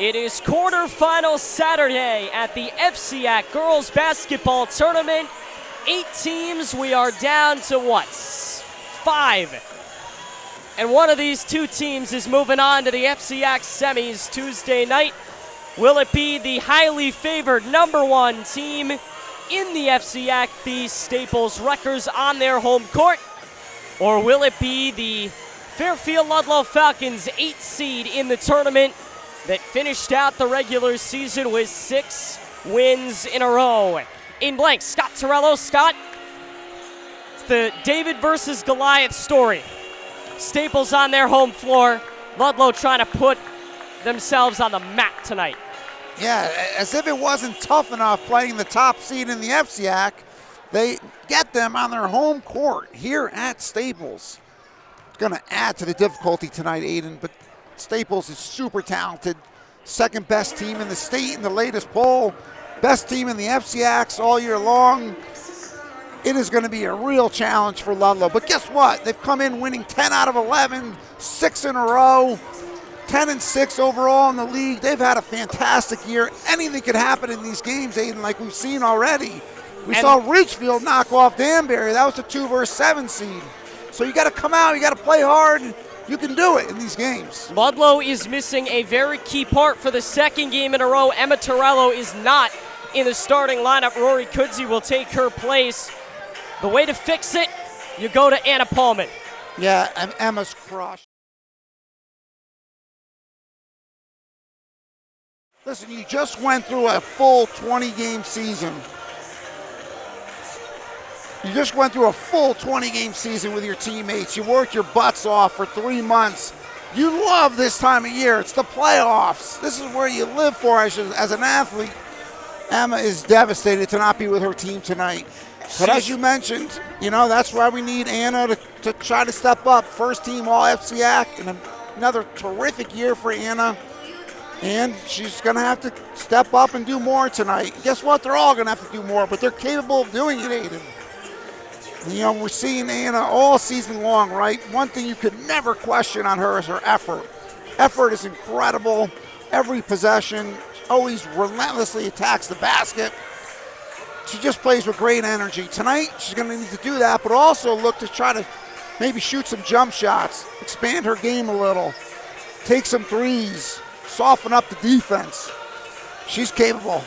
It is quarterfinals Saturday at the FCIAC Girls Basketball Tournament. 8 teams, we are down to what? 5. And one of these 2 teams is moving on to the FCIAC semis Tuesday night. Will it be the highly favored number 1 team in the FCIAC, the Staples Wreckers, on their home court? Or will it be the Fairfield Ludlowe Falcons, 8th seed in the tournament, that finished out the regular season with 6 wins in a row? In blank, Scott Torello. Scott, it's the David versus Goliath story. Staples on their home floor. Ludlowe trying to put themselves on the map tonight. Yeah, as if it wasn't tough enough playing the top seed in the FCIAC, they get them on their home court here at Staples. It's going to add to the difficulty tonight, Aiden, but Staples is super talented. Second best team in the state in the latest poll. Best team in the FCIACs all year long. It is going to be a real challenge for Ludlowe. But guess what? They've come in winning 10 out of 11, 6 in a row, 10-6 overall in the league. They've had a fantastic year. Anything could happen in these games, Aiden, like we've seen already. We saw Ridgefield knock off Danbury. That was a 2 versus 7 seed. So you got to come out, you got to play hard. You can do it in these games. Ludlowe is missing a very key part for the second game in a row. Emma Torello is not in the starting lineup. Rory Kudzi will take her place. The way to fix it, you go to Anna Paulman. Yeah, and Emma's crushed. Listen, you just went through a full 20-game season. You just went through a full 20-game season with your teammates. You worked your butts off for 3 months. You love this time of year. It's the playoffs. This is where you live for as an athlete. Emma is devastated to not be with her team tonight. But as you mentioned, that's why we need Anna to try to step up. First team all FCIAC, and another terrific year for Anna. And she's going to have to step up and do more tonight. Guess what? They're all going to have to do more, but they're capable of doing it, Aiden. We're seeing Anna all season long, right? One thing you could never question on her is her effort. Effort is incredible. Every possession, always relentlessly attacks the basket. She just plays with great energy. Tonight, she's going to need to do that, but also look to try to maybe shoot some jump shots, expand her game a little, take some threes, soften up the defense. She's capable.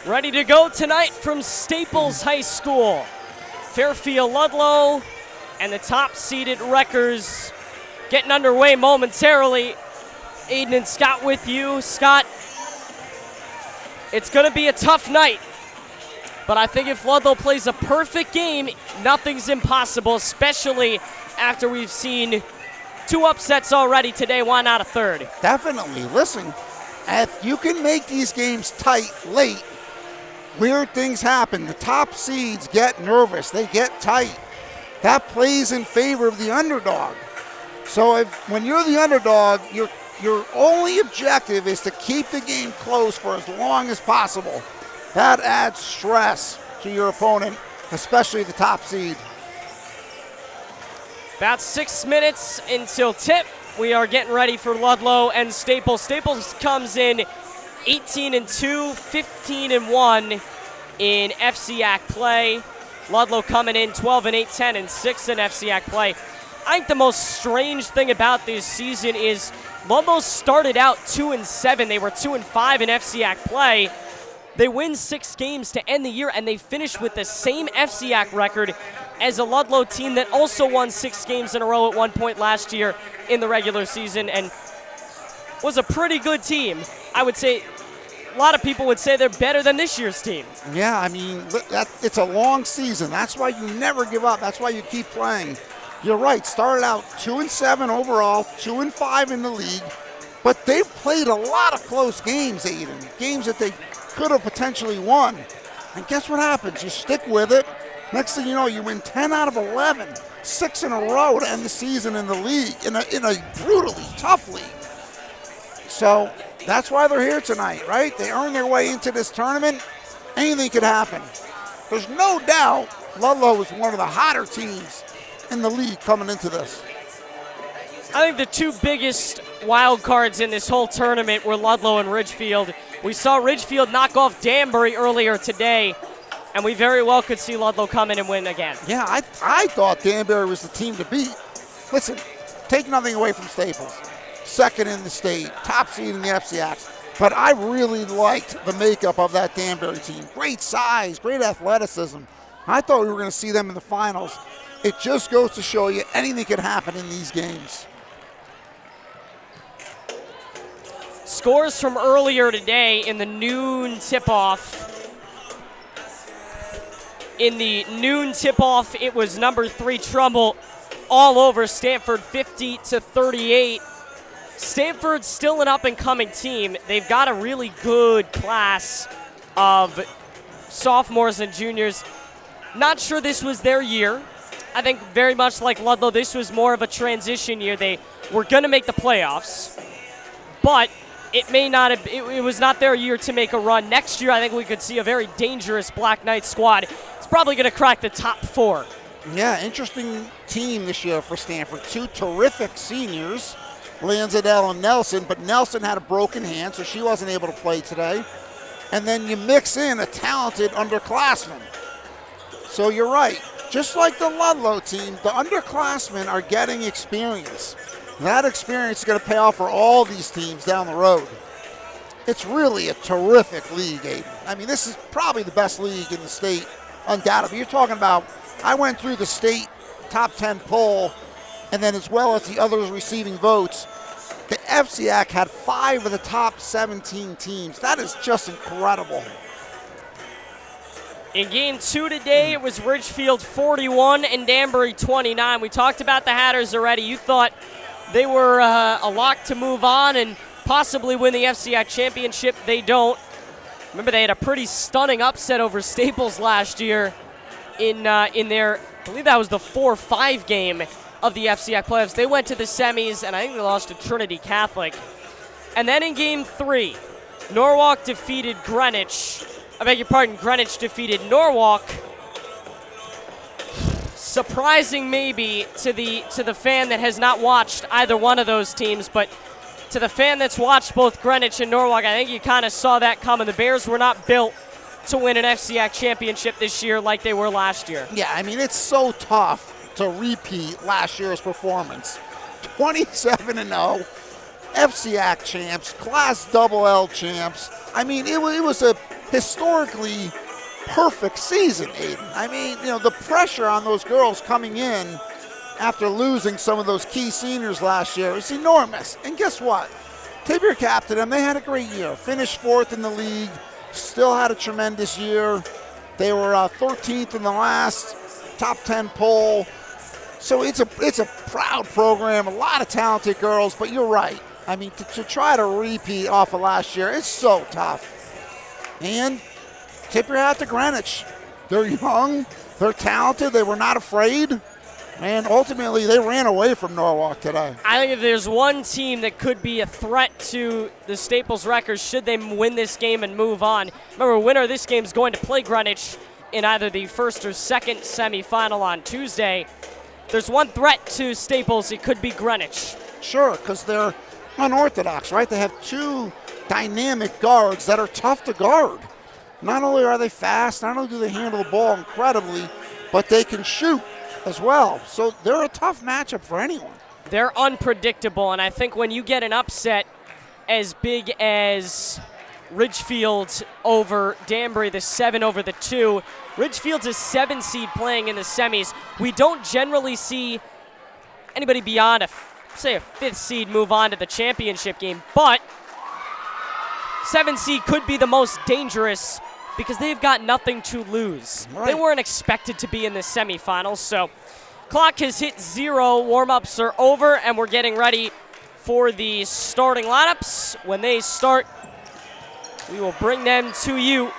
Ready to go tonight from Staples High School. Fairfield Ludlowe and the top-seeded Wreckers getting underway momentarily. Aiden and Scott with you. Scott, it's going to be a tough night, but I think if Ludlowe plays a perfect game, nothing's impossible, especially after we've seen 2 upsets already today. Why not a third? Definitely. Listen, if you can make these games tight late, weird things happen. The top seeds get nervous. They get tight. That plays in favor of the underdog. So when you're the underdog, your only objective is to keep the game close for as long as possible. That adds stress to your opponent, especially the top seed. About 6 minutes until tip. We are getting ready for Ludlowe and Staples. Staples comes in 18-2, 15-1 in FCIAC play. Ludlowe coming in 12-8, 10-6 in FCIAC play. I think the most strange thing about this season is Ludlowe started out 2-7. They were 2-5 in FCIAC play. They win 6 games to end the year, and they finish with the same FCIAC record as a Ludlowe team that also won 6 games in a row at one point last year in the regular season and was a pretty good team. I would say a lot of people would say they're better than this year's team. Yeah, it's a long season. That's why you never give up. That's why you keep playing. You're right. Started out 2-7 overall, 2-5 in the league, but they've played a lot of close games, Aiden. Games that they could have potentially won. And guess what happens? You stick with it. Next thing you know, you win 10 out of 11, 6 in a row to end the season in the league, in a brutally tough league. So that's why they're here tonight, right? They earned their way into this tournament. Anything could happen. There's no doubt Ludlowe is one of the hotter teams in the league coming into this. I think the two biggest wild cards in this whole tournament were Ludlowe and Ridgefield. We saw Ridgefield knock off Danbury earlier today, and we very well could see Ludlowe come in and win again. Yeah, I thought Danbury was the team to beat. Listen, take nothing away from Staples. Second in the state, top seed in the FCIAC. But I really liked the makeup of that Danbury team. Great size, great athleticism. I thought we were going to see them in the finals. It just goes to show you anything can happen in these games. Scores from earlier today in the noon tip-off. In the noon tip-off, it was number 3 Trumbull all over Stanford, 50-38. Stanford's still an up-and-coming team. They've got a really good class of sophomores and juniors. Not sure this was their year. I think very much like Ludlowe, this was more of a transition year. They were going to make the playoffs, but it may not have, it was not their year to make a run. Next year, I think we could see a very dangerous Black Knight squad. It's probably going to crack the top 4. Yeah, interesting team this year for Stanford. 2 terrific seniors, Lanzadell and Nelson, but Nelson had a broken hand, so she wasn't able to play today. And then you mix in a talented underclassman. So you're right. Just like the Ludlowe team, the underclassmen are getting experience. That experience is going to pay off for all these teams down the road. It's really a terrific league, Aiden. I mean, this is probably the best league in the state, undoubtedly. You're talking about, I went through the state top 10 poll, and then as well as the others receiving votes, the FCIAC had 5 of the top 17 teams. That is just incredible. In game 2 today, it was Ridgefield 41 and Danbury 29. We talked about the Hatters already. You thought they were a lock to move on and possibly win the FCIAC championship. They don't. Remember, they had a pretty stunning upset over Staples last year in their, I believe that was the 4-5 game of the FCIAC playoffs. They went to the semis, and I think they lost to Trinity Catholic. And then in game 3, Norwalk defeated Greenwich. I beg your pardon, Greenwich defeated Norwalk. Surprising maybe to the fan that has not watched either one of those teams, but to the fan that's watched both Greenwich and Norwalk, I think you kind of saw that coming. The Bears were not built to win an FCIAC championship this year like they were last year. Yeah, I mean, it's so tough to repeat last year's performance. 27-0, FCIAC champs, Class L champs. I mean, it was a historically perfect season, Aiden. I mean, you know, the pressure on those girls coming in after losing some of those key seniors last year is enormous. And guess what? Tip your cap to them. They had a great year. Finished 4th in the league. Still had a tremendous year. They were 13th in the last top 10 poll. So it's a proud program. A lot of talented girls. But you're right. I mean, to try to repeat off of last year, it's so tough. And tip your hat to Greenwich. They're young, they're talented, they were not afraid, and ultimately they ran away from Norwalk today. I think if there's one team that could be a threat to the Staples records should they win this game and move on. Remember, winner of this game is going to play Greenwich in either the first or second semifinal on Tuesday. There's one threat to Staples, it could be Greenwich. Sure, because they're unorthodox, right? They have 2 dynamic guards that are tough to guard. Not only are they fast, not only do they handle the ball incredibly, but they can shoot as well. So they're a tough matchup for anyone. They're unpredictable, and I think when you get an upset as big as Ridgefield over Danbury, the 7 over the 2, Ridgefield's a 7 seed playing in the semis. We don't generally see anybody beyond say a 5th seed move on to the championship game, but 7 seed could be the most dangerous because they've got nothing to lose. Right. They weren't expected to be in the semifinals, so clock has hit 0, warm-ups are over, and we're getting ready for the starting lineups. When they start, we will bring them to you.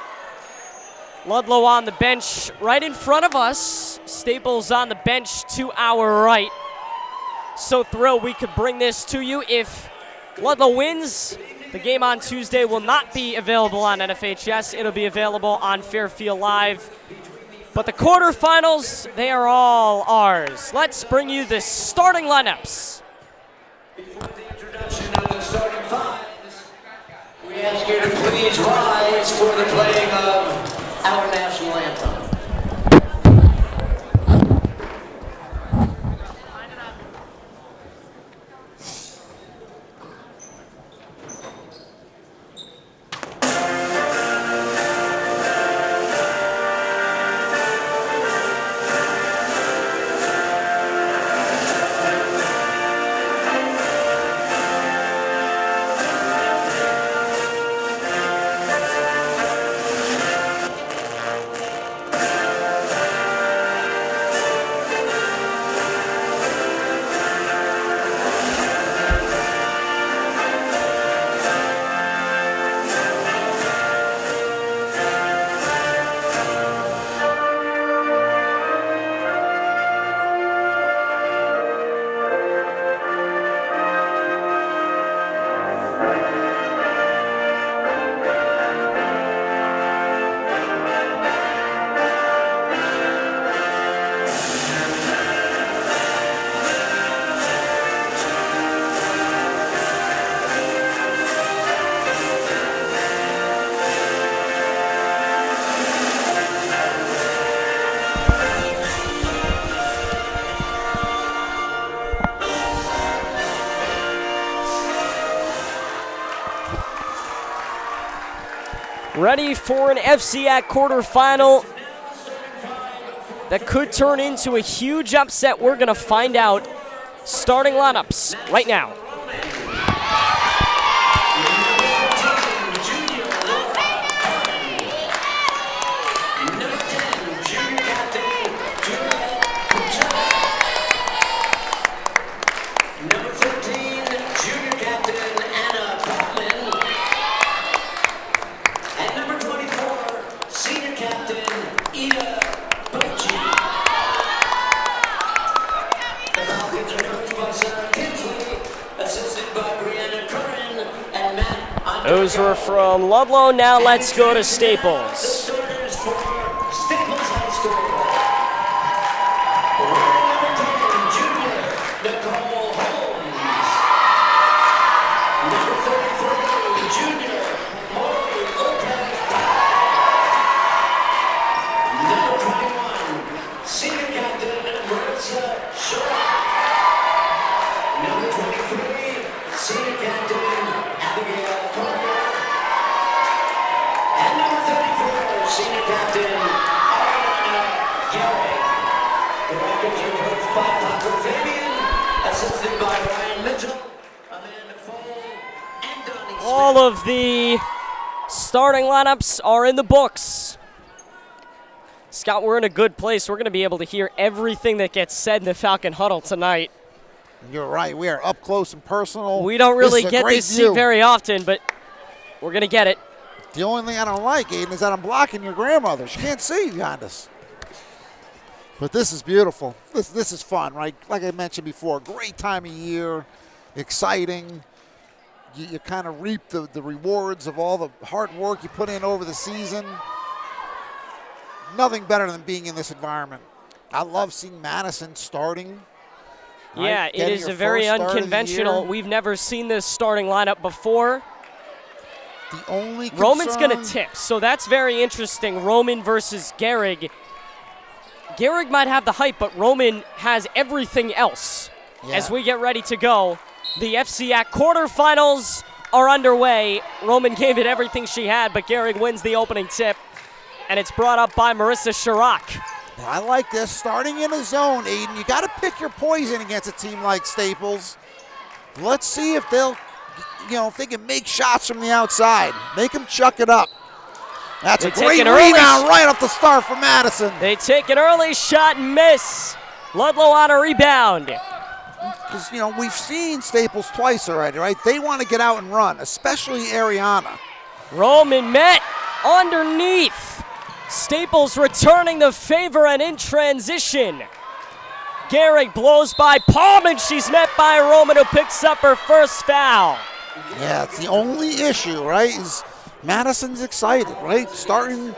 Ludlowe on the bench right in front of us. Staples on the bench to our right. So thrilled we could bring this to you. If Ludlowe wins, the game on Tuesday will not be available on NFHS. It'll be available on Fairfield Live. But the quarterfinals, they are all ours. Let's bring you the starting lineups We ask you to please rise for the playing of our national anthem. Ready for an FCIAC quarterfinal that could turn into a huge upset. We're going to find out. Starting lineups right now. Those were from Ludlowe. Now let's go to Staples. All of the starting lineups are in the books. Scott, we're in a good place. We're going to be able to hear everything that gets said in the Falcon Huddle tonight. You're right. We are up close and personal. We don't really get this seat very often, but we're going to get it. The only thing I don't like, Aiden, is that I'm blocking your grandmother. She can't see behind us. But this is beautiful. This is fun, right? Like I mentioned before, great time of year, exciting. You kind of reap the rewards of all the hard work you put in over the season. Nothing better than being in this environment. I love seeing Madison starting. Yeah, right? It is a very unconventional. We've never seen this starting lineup before. The only concern, Roman's going to tip, so that's very interesting. Roman versus Gehrig. Gehrig might have the height, but Roman has everything else. Yeah. As we get ready to go, the FCIAC quarterfinals are underway. Roman gave it everything she had, but Gehrig wins the opening tip, and it's brought up by Marissa Chirac. I like this. Starting in a zone, Aiden. You got to pick your poison against a team like Staples. Let's see if they'll, if they can make shots from the outside. Make them chuck it up. That's a great rebound right off the start for Madison. They take an early shot and miss. Ludlowe on a rebound. Because, we've seen Staples twice already, right? They want to get out and run, especially Ariana. Roman met underneath. Staples returning the favor and in transition. Gehrig blows by Palm, and she's met by Roman, who picks up her first foul. Yeah, it's the only issue, right, is Madison's excited, right? Starting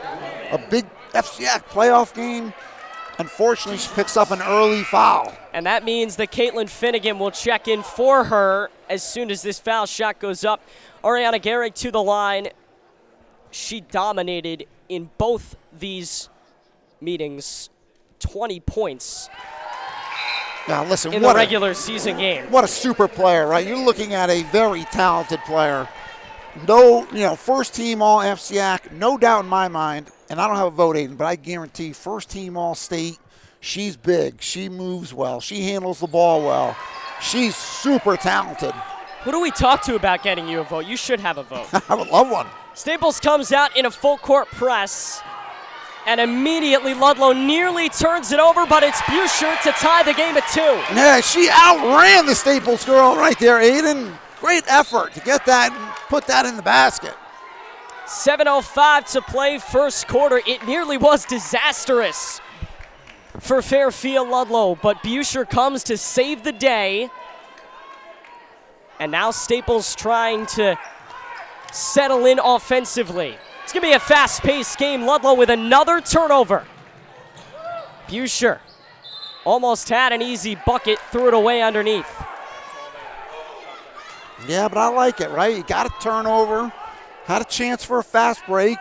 a big FCIAC playoff game. Unfortunately, she picks up an early foul. And that means that Caitlin Finnegan will check in for her as soon as this foul shot goes up Ariana Garrick to the line. She dominated in both these meetings. 20 points Now, listen, in the regular season game. What a super player, right? You're looking at a very talented player. No, first team all FCIAC, no doubt in my mind, and I don't have a vote, Aiden, but I guarantee first team all state. She's big. She moves well. She handles the ball well. She's super talented. Who do we talk to about getting you a vote? You should have a vote. I would love one. Staples comes out in a full court press. And immediately Ludlowe nearly turns it over, but it's Buescher to tie the game at 2. Yeah, she outran the Staples girl right there, Aiden. Great effort to get that and put that in the basket. 7:05 to play first quarter. It nearly was disastrous for Fairfield Ludlowe, but Buescher comes to save the day. And now Staples trying to settle in offensively. It's going to be a fast-paced game. Ludlowe with another turnover. Buescher almost had an easy bucket, threw it away underneath. Yeah, but I like it, right? You got a turnover, had a chance for a fast break.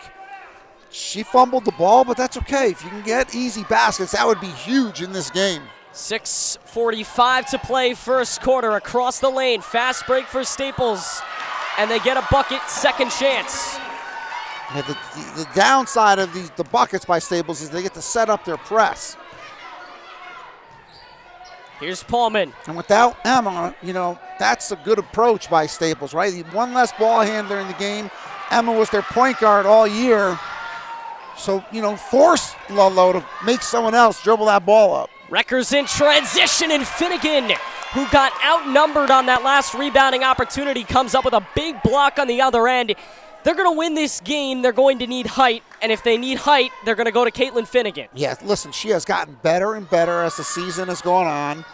She fumbled the ball, but that's okay. If you can get easy baskets, that would be huge in this game. 6:45 to play first quarter. Across the lane, fast break for Staples. And they get a bucket, second chance. Yeah, the downside of the buckets by Staples is they get to set up their press. Here's Paulman. And without Emma, that's a good approach by Staples, right? One less ball handler in the game. Emma was their point guard all year. So, force Ludlowe to make someone else dribble that ball up. Wreckers in transition, and Finnegan, who got outnumbered on that last rebounding opportunity, comes up with a big block on the other end. They're going to win this game. They're going to need height, and if they need height, they're going to go to Caitlin Finnegan. Yeah, listen, she has gotten better and better as the season has gone on.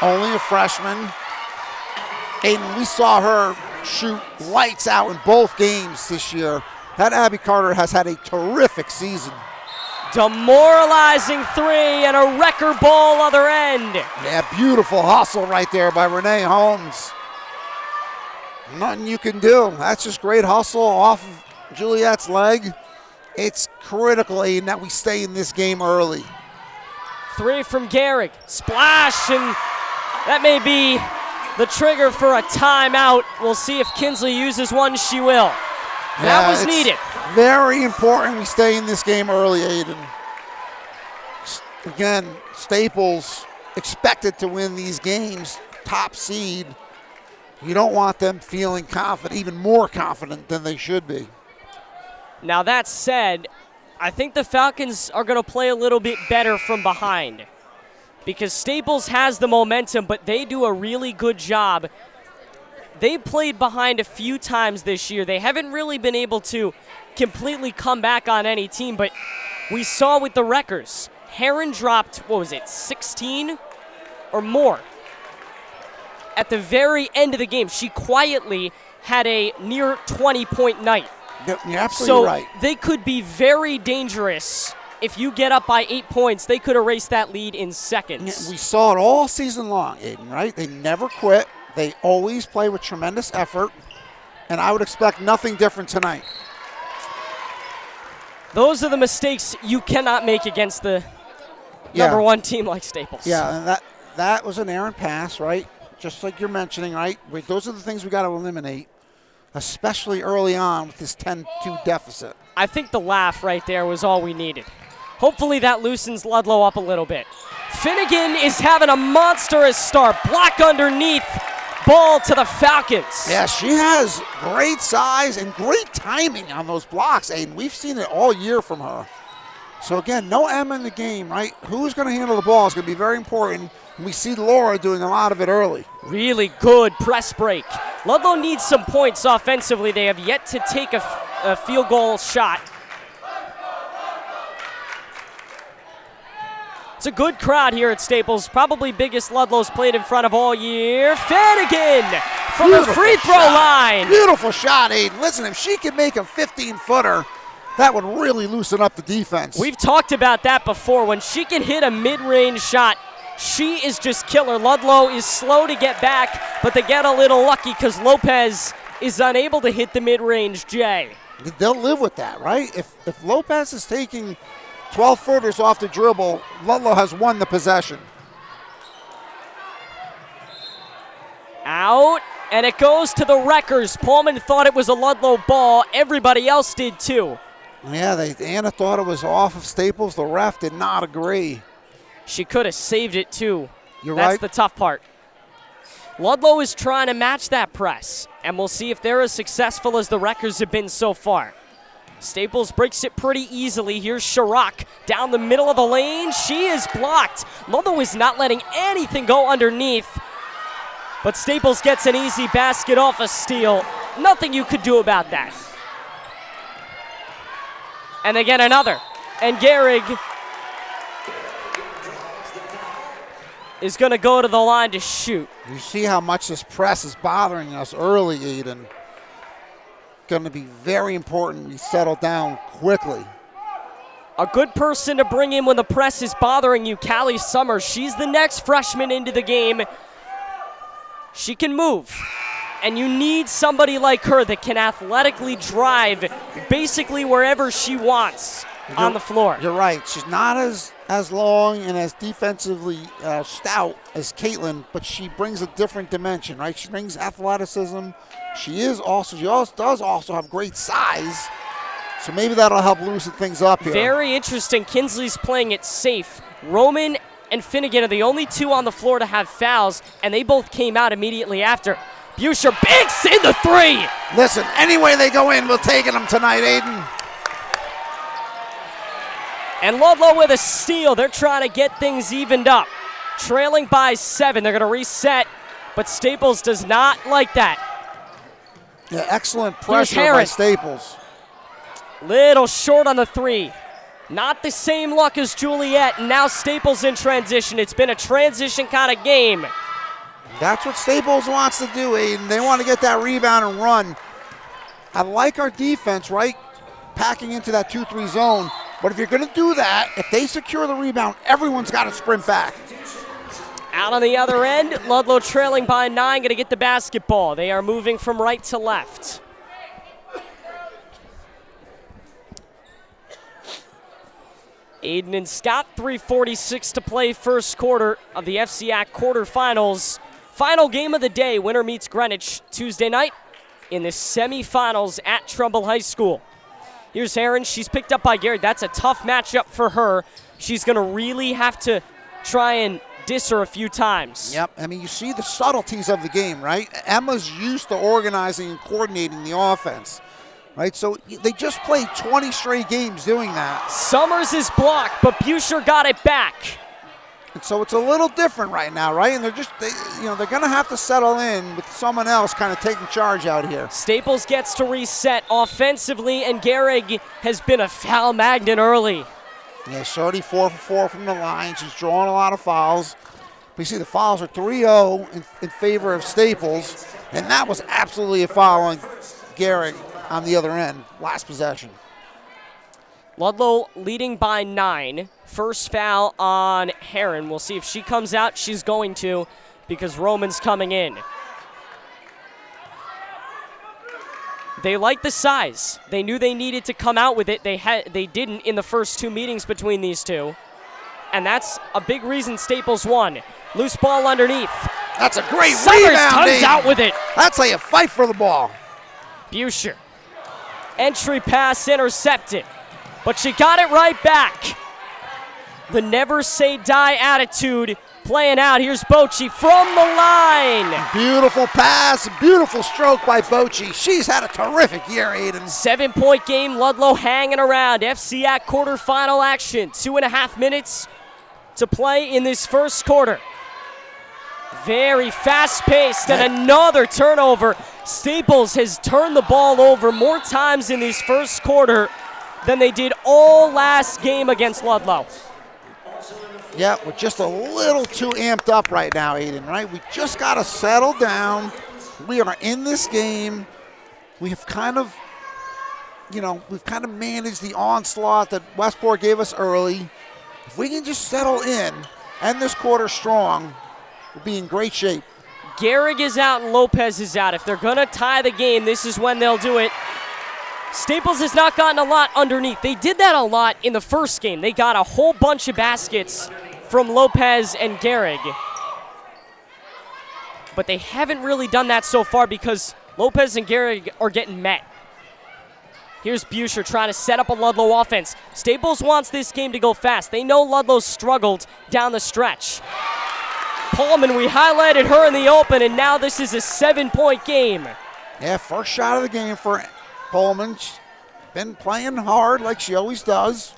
Only a freshman. Aiden, we saw her shoot lights out in both games this year. That Abby Carter has had a terrific season. Demoralizing three and a wrecker ball other end. Yeah, beautiful hustle right there by Renee Holmes. Nothing you can do. That's just great hustle off of Juliet's leg. It's critical, Aiden, that we stay in this game early. Three from Garrick. Splash, and that may be the trigger for a timeout. We'll see if Kinsley uses one. She will. That was needed. Very important we stay in this game early, Aiden. Again, Staples expected to win these games, top seed. You don't want them feeling confident, even more confident than they should be. Now that said, I think the Falcons are going to play a little bit better from behind because Staples has the momentum, but they do a really good job. They played behind a few times this year. They haven't really been able to completely come back on any team, but we saw with the Wreckers, Heron dropped, 16 or more? At the very end of the game, she quietly had a near 20-point night. You're absolutely right. So they could be very dangerous. If you get up by 8 points, they could erase that lead in seconds. We saw it all season long, Aiden, right? They never quit. They always play with tremendous effort, and I would expect nothing different tonight. Those are the mistakes you cannot make against the number one team like Staples. Yeah, and that was an errant pass, right? Just like you're mentioning, right? Those are the things we got to eliminate, especially early on with this 10-2 deficit. I think the laugh right there was all we needed. Hopefully that loosens Ludlowe up a little bit. Finnegan is having a monstrous start. Block underneath. Ball to the Falcons. Yeah, she has great size and great timing on those blocks, Aiden. We've seen it all year from her. So again, no Emma in the game, right? Who's going to handle the ball is going to be very important. And we see Laura doing a lot of it early. Really good press break. Ludlow needs some points offensively. They have yet to take a field goal shot. It's a good crowd here at Staples. Probably biggest Ludlow's played in front of all year. Finnegan from the free throw line. Beautiful shot, Aiden. Listen, if she can make a 15-footer, that would really loosen up the defense. We've talked about that before. When she can hit a mid-range shot, she is just killer. Ludlowe is slow to get back, but they get a little lucky because Lopez is unable to hit the mid-range J. They'll live with that, right? If Lopez is taking 12 footers off the dribble, Ludlowe has won the possession. Out, and it goes to the Wreckers. Pullman thought it was a Ludlowe ball. Everybody else did too. Yeah, Anna thought it was off of Staples. The ref did not agree. She could have saved it too. You're That's right. the tough part. Ludlowe is trying to match that press, and we'll see if they're as successful as the Wreckers have been so far. Staples breaks it pretty easily. Here's Chirac down the middle of the lane. She is blocked. Ludlowe is not letting anything go underneath, but Staples gets an easy basket off a steal. Nothing you could do about that. And they get another, and Gehrig is going to go to the line to shoot. You see how much this press is bothering us early, Aiden. Going to be very important we settle down quickly. A good person to bring in when the press is bothering you, Callie Summers. She's the next freshman into the game. She can move, and you need somebody like her that can athletically drive basically wherever she wants on the floor. You're right. She's not as long and as defensively stout as Caitlin, but she brings a different dimension, right? She brings athleticism. She does also have great size, so maybe that'll help loosen things up here. Very interesting. Kinsley's playing it safe. Roman and Finnegan are the only two on the floor to have fouls, and they both came out immediately after. Buscher banks in the three. Listen, any way they go in, we're taking them tonight, Aiden. And Ludlowe with a steal. They're trying to get things evened up. Trailing by 7. They're going to reset, but Staples does not like that. Yeah, excellent pressure by Staples. Little short on the 3. Not the same luck as Juliet, and now Staples in transition. It's been a transition kind of game. That's what Staples wants to do, Aiden. They want to get that rebound and run. I like our defense, right? Packing into that 2-3 zone. But if you're going to do that, if they secure the rebound, everyone's got to sprint back. Out on the other end, Ludlowe trailing by 9, going to get the basketball. They are moving from right to left. Aiden and Scott, 3:46 to play first quarter of the FCIAC quarterfinals. Final game of the day, winner meets Greenwich Tuesday night in the semifinals at Trumbull High School. Here's Heron. She's picked up by Garrett. That's a tough matchup for her. She's going to really have to try and diss her a few times. Yep. I mean, you see the subtleties of the game, right? Emma's used to organizing and coordinating the offense, right? So they just played 20 straight games doing that. Summers is blocked, but Buscher got it back. And so it's a little different right now, right? And they're going to have to settle in with someone else kind of taking charge out here. Staples gets to reset offensively, and Gehrig has been a foul magnet early. Yeah, Shorty 4 for 4 from the line. She's drawing a lot of fouls. But you see the fouls are 3-0 in favor of Staples, and that was absolutely a foul on Gehrig on the other end, last possession. Ludlowe leading by 9. First foul on Heron. We'll see if she comes out. She's going to, because Roman's coming in. They like the size. They knew they needed to come out with it. They didn't in the first 2 meetings between these two. And that's a big reason Staples won. Loose ball underneath. That's a great Summers rebound. comes out with it. That's how you fight for the ball. Buscher. Entry pass intercepted. But she got it right back. The never say die attitude playing out. Here's Bochy from the line. Beautiful pass, beautiful stroke by Bochy. She's had a terrific year, Aiden. 7-point game, Ludlowe hanging around. FCIAC quarterfinal action. 2.5 minutes to play in this first quarter. Very fast-paced, and another turnover. Staples has turned the ball over more times in this first quarter than they did all last game against Ludlowe. Yeah, we're just a little too amped up right now, Aiden, right? We just got to settle down. We are in this game. We have kind of, we've kind of managed the onslaught that Westport gave us early. If we can just settle in, end this quarter strong, we'll be in great shape. Gehrig is out and Lopez is out. If they're going to tie the game, this is when they'll do it. Staples has not gotten a lot underneath. They did that a lot in the first game. They got a whole bunch of baskets from Lopez and Gehrig. But they haven't really done that so far because Lopez and Gehrig are getting met. Here's Buescher trying to set up a Ludlowe offense. Staples wants this game to go fast. They know Ludlow struggled down the stretch. Pullman, we highlighted her in the open, and now this is a 7-point game. Yeah, first shot of the game for Pullman. She's been playing hard like she always does.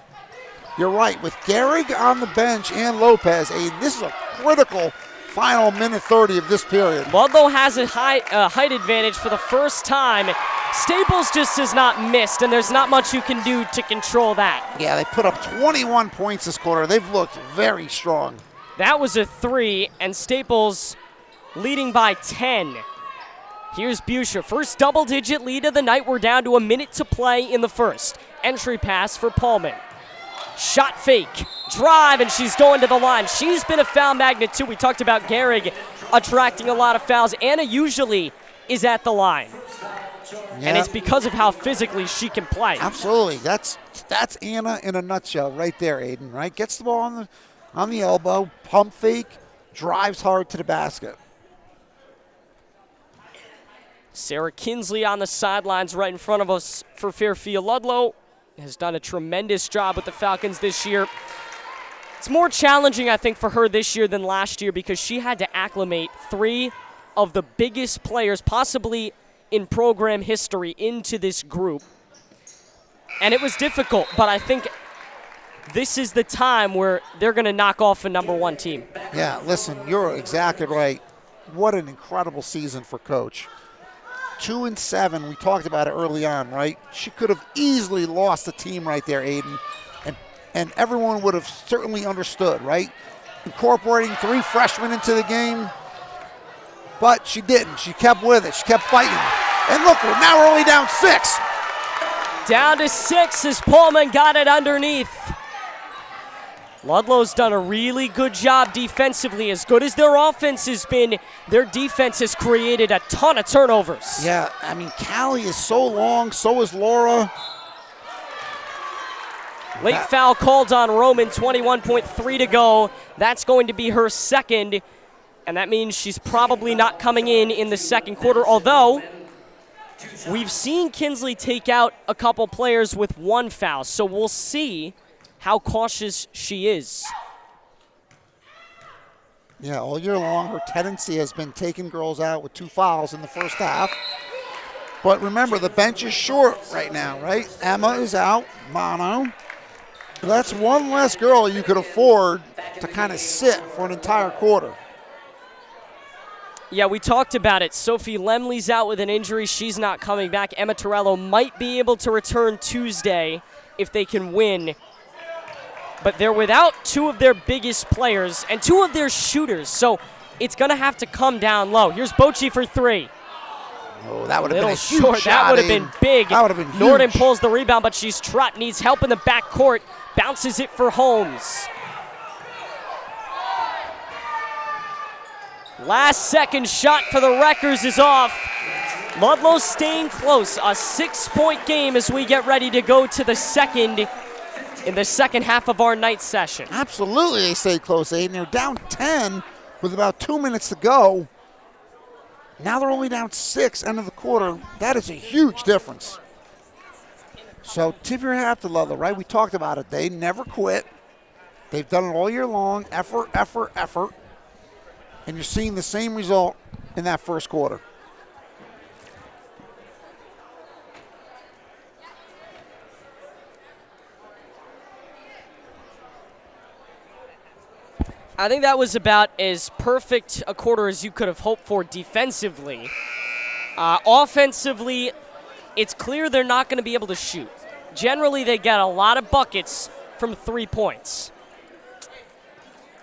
You're right, with Gehrig on the bench and Lopez, this is a critical final minute 30 of this period. Ludlow has a height advantage for the first time. Staples just has not missed, and there's not much you can do to control that. Yeah, they put up 21 points this quarter. They've looked very strong. That was a 3, and Staples leading by 10. Here's Buescher, first double-digit lead of the night. We're down to a minute to play in the first. Entry pass for Pullman. Shot fake, drive, and she's going to the line. She's been a foul magnet too. We talked about Gehrig attracting a lot of fouls. Anna usually is at the line. Yeah. And it's because of how physically she can play. Absolutely. That's Anna in a nutshell right there, Aiden, right? Gets the ball on the elbow, pump fake, drives hard to the basket. Sarah Kinsley on the sidelines right in front of us for Fairfield. Ludlowe has done a tremendous job with the Falcons this year. It's more challenging, I think, for her this year than last year because she had to acclimate 3 of the biggest players possibly in program history into this group. And it was difficult, but I think this is the time where they're going to knock off a #1 team. Yeah, listen, you're exactly right. What an incredible season for Coach. 2-7, we talked about it early on, right? She could have easily lost the team right there, Aiden, and everyone would have certainly understood, right? Incorporating 3 freshmen into the game, but she didn't. She kept with it. She kept fighting. And look, now we're only down 6. Down to 6 as Pullman got it underneath. Ludlow's done a really good job defensively. As good as their offense has been, their defense has created a ton of turnovers. Yeah, I mean, Callie is so long, so is Laura. Late foul called on Roman, 21.3 to go. That's going to be her second, and that means she's probably not coming in the second quarter, although we've seen Kinsley take out a couple players with 1 foul, so we'll see how cautious she is. Yeah, all year long, her tendency has been taking girls out with 2 fouls in the first half. But remember, the bench is short right now, right? Emma is out, mono. That's 1 less girl you could afford to kind of sit for an entire quarter. Yeah, we talked about it. Sophie Lemley's out with an injury. She's not coming back. Emma Torello might be able to return Tuesday if they can win. But they're without 2 of their biggest players and 2 of their shooters, so it's going to have to come down low. Here's Bochy for 3. Oh, that would have been a huge short. shot. That would have been big. That would have been huge. Norden pulls the rebound, but she's trapped. Needs help in the backcourt. Bounces it for Holmes. Last second shot for the Wreckers is off. Ludlow staying close. A 6-point game as we get ready to go to the second in the second half of our night session. Absolutely, they stayed close, Aiden. They're down 10 with about 2 minutes to go. Now they're only down 6, end of the quarter. That is a huge difference. So tip your hat to Ludlowe, right? We talked about it. They never quit. They've done it all year long. Effort, effort, effort. And you're seeing the same result in that first quarter. I think that was about as perfect a quarter as you could have hoped for defensively. Offensively, it's clear they're not going to be able to shoot. Generally, they get a lot of buckets from 3 points.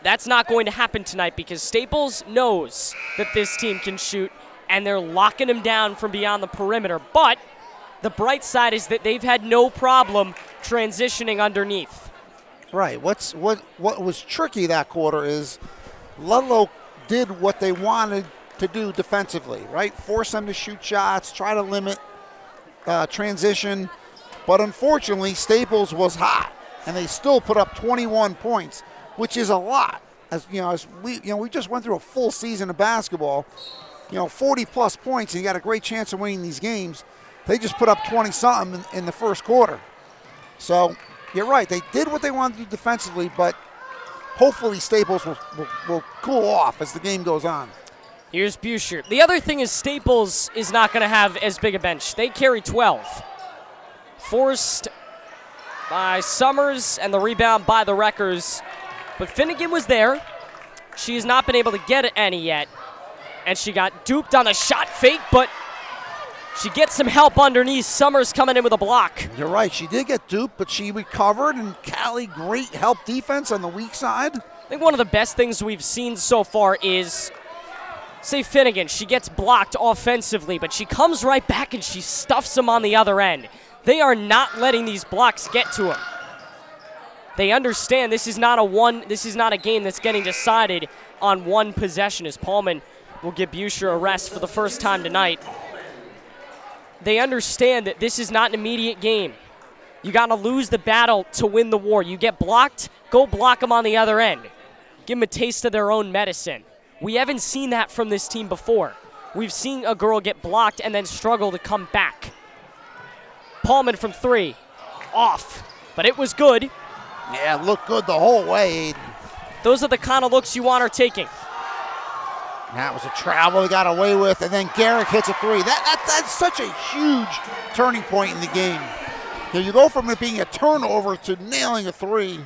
That's not going to happen tonight because Staples knows that this team can shoot, and they're locking them down from beyond the perimeter. But the bright side is that they've had no problem transitioning underneath. Right. What was tricky that quarter is Ludlowe did what they wanted to to do defensively, right? Force them to shoot shots, try to limit transition. But unfortunately, Staples was hot, and they still put up 21 points, which is a lot. As we just went through a full season of basketball. 40-plus points, and you got a great chance of winning these games. They just put up 20-something in the first quarter. So you're right. They did what they wanted to do defensively, but hopefully Staples will cool off as the game goes on. Here's Buescher. The other thing is Staples is not going to have as big a bench. They carry 12. Forced by Summers and the rebound by the Wreckers. But Finnegan was there. She has not been able to get any yet. And she got duped on the shot fake, but she gets some help underneath. Summers coming in with a block. You're right. She did get duped, but she recovered, and Callie, great help defense on the weak side. I think one of the best things we've seen so far is, say Finnegan, she gets blocked offensively, but she comes right back and she stuffs them on the other end. They are not letting these blocks get to her. They understand this is not a game that's getting decided on one possession, as Paulman will give Buescher a rest for the first time tonight. They understand that this is not an immediate game. You got to lose the battle to win the war. You get blocked, go block them on the other end. Give them a taste of their own medicine. We haven't seen that from this team before. We've seen a girl get blocked and then struggle to come back. Paulman from 3. Off. But it was good. Yeah, looked good the whole way, Aiden. Those are the kind of looks you want her taking. That was a travel he got away with, and then Garrick hits a 3. That's such a huge turning point in the game. You go from it being a turnover to nailing a 3.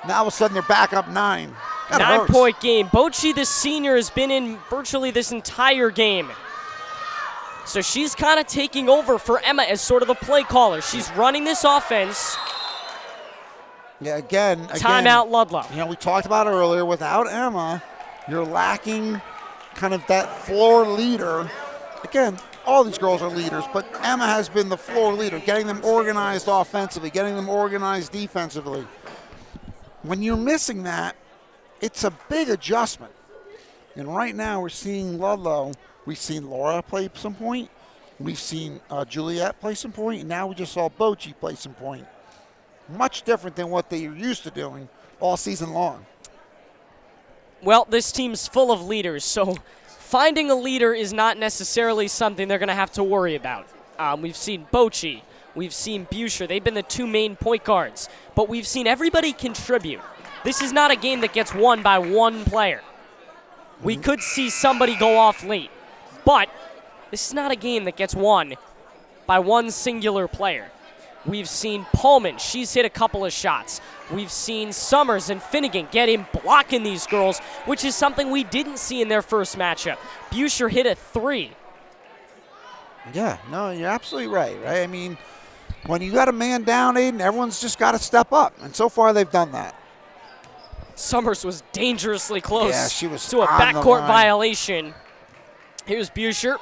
Now all of a sudden they're back up 9. 9-point game. Bochy, the senior, has been in virtually this entire game. So she's kind of taking over for Emma as sort of the play caller. She's running this offense. Yeah, again. Timeout Ludlowe. We talked about it earlier. Without Emma, you're lacking kind of that floor leader. Again, all these girls are leaders, but Emma has been the floor leader, getting them organized offensively, getting them organized defensively. When you're missing that, it's a big adjustment. And right now we're seeing Ludlowe. We've seen Laura play some point. We've seen Juliet play some point. And now we just saw Bochy play some point. Much different than what they are used to doing all season long. Well, this team's full of leaders, so finding a leader is not necessarily something they're going to have to worry about. We've seen Bochy. We've seen Buescher. They've been the 2 main point guards. But we've seen everybody contribute. This is not a game that gets won by one player. We could see somebody go off late. But this is not a game that gets won by one singular player. We've seen Pullman. She's hit a couple of shots. We've seen Summers and Finnegan get in blocking these girls, which is something we didn't see in their first matchup. Buescher hit a 3. Yeah, no, you're absolutely right? I mean, when you got a man down, Aiden, everyone's just got to step up. And so far they've done that. Summers was dangerously close yeah, she was to a backcourt violation. Here's Buescher.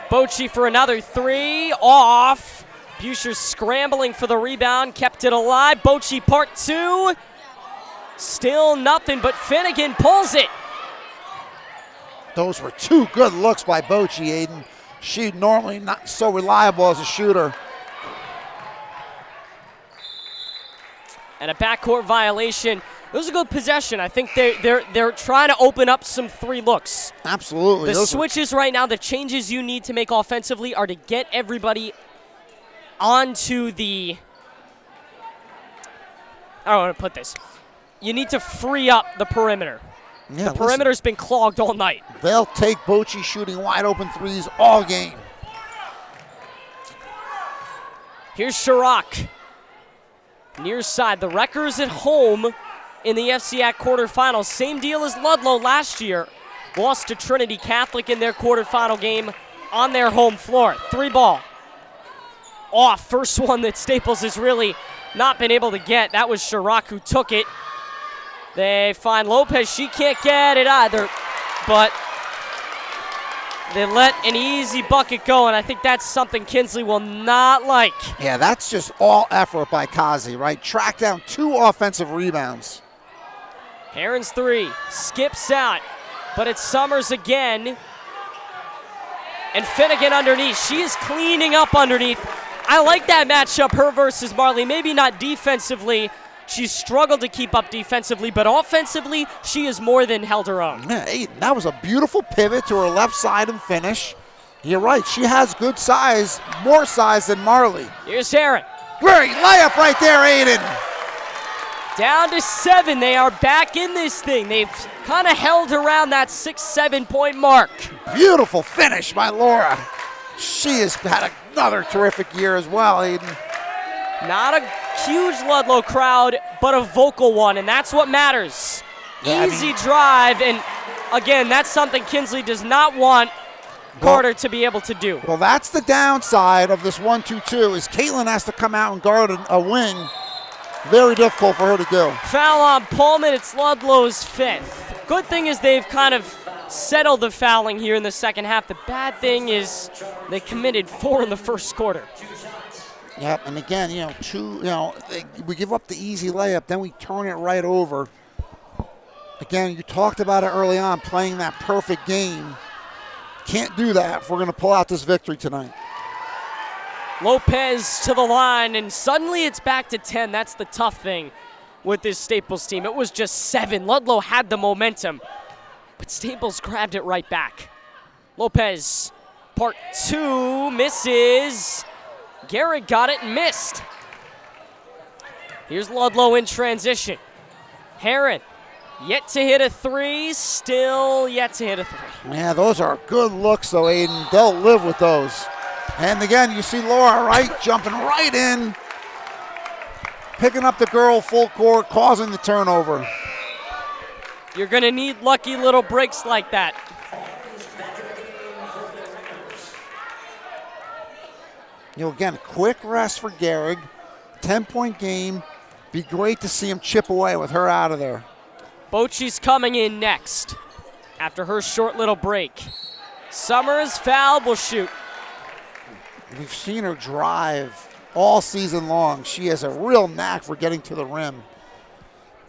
Bochy for another 3. Off. Buescher scrambling for the rebound. Kept it alive. Bochy part 2. Still nothing, but Finnegan pulls it. Those were 2 good looks by Bochy, Aiden. She's normally not so reliable as a shooter. And a backcourt violation. It was a good possession. I think they're trying to open up some 3 looks. Absolutely. The switches right now, the changes you need to make offensively are to get everybody onto the, I don't want to put this. You need to free up the perimeter. Yeah, the perimeter's been clogged all night. They'll take Bochy shooting wide open 3s all game. Here's Chirac. Near side. The Wreckers at home in the FCIAC quarterfinals. Same deal as Ludlowe last year. Lost to Trinity Catholic in their quarterfinal game on their home floor. 3 ball. Off. First one that Staples has really not been able to get. That was Chirac who took it. They find Lopez. She can't get it either. But they let an easy bucket go, and I think that's something Kinsley will not like. Yeah, that's just all effort by Kazi, right? Track down 2 offensive rebounds. Heron's 3. Skips out. But it's Summers again. And Finnegan underneath. She is cleaning up underneath. I like that matchup, her versus Marley. Maybe not defensively. She's struggled to keep up defensively, but offensively, she has more than held her own. Yeah, Aiden, that was a beautiful pivot to her left side and finish. You're right, she has good size, more size than Marley. Here's Heron. Great layup right there, Aiden. Down to 7. They are back in this thing. They've kind of held around that 6-7 point mark. Beautiful finish by Laura. She has had another terrific year as well, Aiden. Not a huge Ludlowe crowd, but a vocal one, and that's what matters. Yeah, Easy drive, and again, that's something Kinsley does not want Carter to be able to do. Well, that's the downside of this 1-2-2 is Caitlin has to come out and guard a wing. Very difficult for her to do. Foul on Pullman, it's Ludlow's 5th. Good thing is they've kind of settled the fouling here in the second half. The bad thing is they committed 4 in the first quarter. Yep, and again, we give up the easy layup, then we turn it right over. Again, you talked about it early on, playing that perfect game. Can't do that if we're going to pull out this victory tonight. Lopez to the line, and suddenly it's back to 10. That's the tough thing with this Staples team. It was just 7. Ludlowe had the momentum, but Staples grabbed it right back. Lopez, part 2, misses. Garrett got it and missed. Here's Ludlowe in transition. Heron, yet to hit a 3, still yet to hit a 3. Yeah, those are good looks, though, Aiden. They'll live with those. And again, you see Laura, right, jumping right in, picking up the girl full court, causing the turnover. You're going to need lucky little breaks like that. Again, quick rest for Gehrig. 10-point game. Be great to see him chip away with her out of there. Bochy's coming in next after her short little break. Summers foul, will shoot. We've seen her drive all season long. She has a real knack for getting to the rim.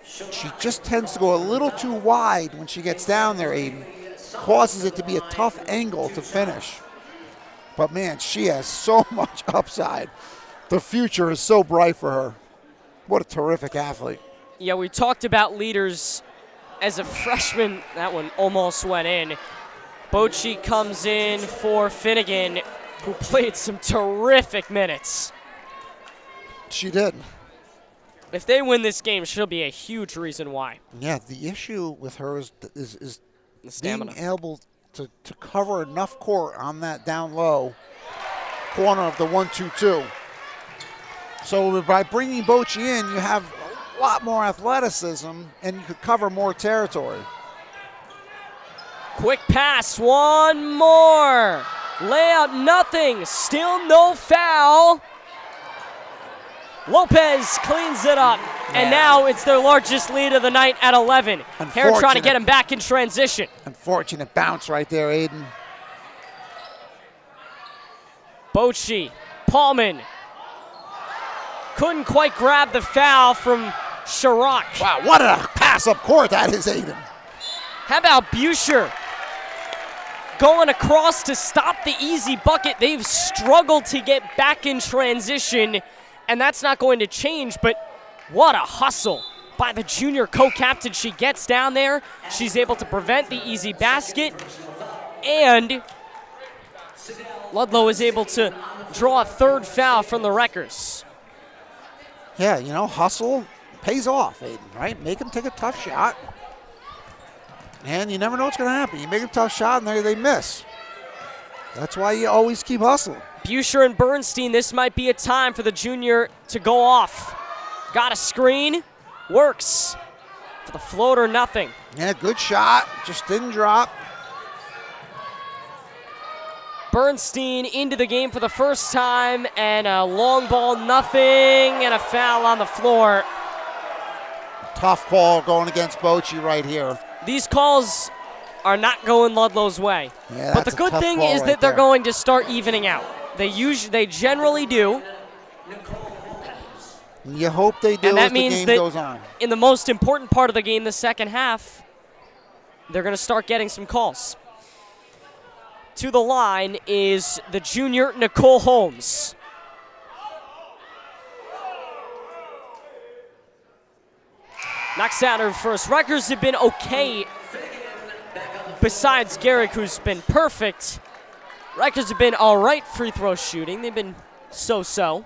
She just tends to go a little too wide when she gets down there, Aiden. Causes it to be a tough angle to finish. But man, she has so much upside. The future is so bright for her. What a terrific athlete. Yeah, we talked about leaders as a freshman. That one almost went in. Bochy comes in for Finnegan, who played some terrific minutes. She did. If they win this game, she'll be a huge reason why. Yeah, the issue with her is The stamina. being able to cover enough court on that down low corner of the 1-2-2. So by bringing Bochy in, you have a lot more athleticism and you could cover more territory. Quick pass, one more. Layup, nothing. Still no foul. Lopez cleans it up. And now it's their largest lead of the night at 11. Heron trying to get him back in transition. Unfortunate bounce right there, Aiden. Bochy, Paulman. Couldn't quite grab the foul from Chirac. Wow, what a pass up court that is, Aiden. How about Buescher going across to stop the easy bucket? They've struggled to get back in transition, and that's not going to change, but what a hustle by the junior co-captain. She gets down there. She's able to prevent the easy basket, and Ludlowe is able to draw a 3rd foul from the Wreckers. Yeah, hustle pays off, Aiden, right? Make them take a tough shot. And you never know what's going to happen. You make a tough shot, and they miss. That's why you always keep hustling. Buescher and Bernstein, this might be a time for the junior to go off. Got a screen, works. For the floater, nothing. Yeah, good shot, just didn't drop. Bernstein into the game for the first time, and a long ball, nothing, and a foul on the floor. Tough call going against Bochy right here. These calls are not going Ludlow's way. Yeah, but the good thing is that they're going to start evening out. They generally do. You hope they do and that as means the game that goes on. In the most important part of the game, the second half, they're going to start getting some calls. To the line is the junior Nicole Holmes. Knocks out her first. Rutgers have been okay. Besides Garrick, who's been perfect, Rutgers have been all right free throw shooting. They've been so-so.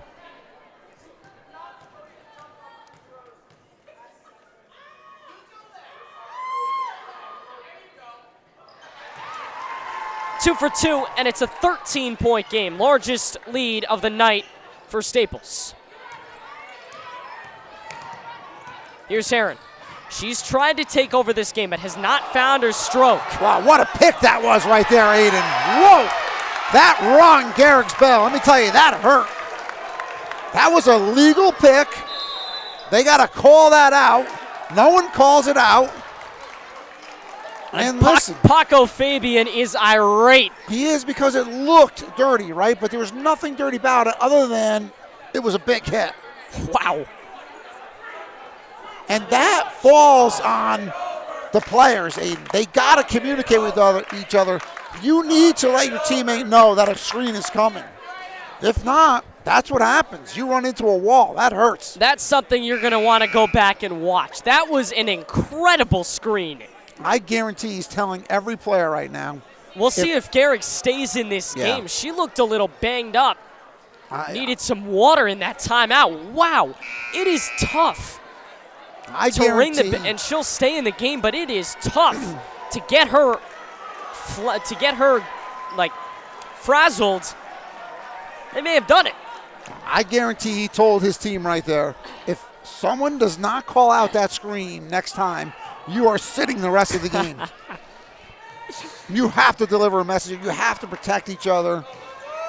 Two for two, and it's a 13-point game. Largest lead of the night for Staples. Here's Heron. She's tried to take over this game, but has not found her stroke. Wow, what a pick that was right there, Aiden. Whoa! That rung Garrick's bell. Let me tell you, that hurt. That was a legal pick. They got to call that out. No one calls it out. And listen, Paco Fabian is irate. he is, because it looked dirty, right? But there was nothing dirty about it other than it was a big hit. Wow. And that falls on the players, Aiden. They got to communicate with each other. You need to let your teammate know that a screen is coming. If not, that's what happens. You run into a wall. That hurts. That's something you're going to want to go back and watch. That was an incredible screen. I guarantee he's telling every player right now. We'll see if Garrick stays in this game. She looked a little banged up. Needed some water in that timeout. Wow, it is tough to ring the and she'll stay in the game, but it is tough to get her like frazzled. They may have done it. I guarantee he told his team right there, if someone does not call out that screen next time, you are sitting the rest of the game. You have to deliver a message. You have to protect each other.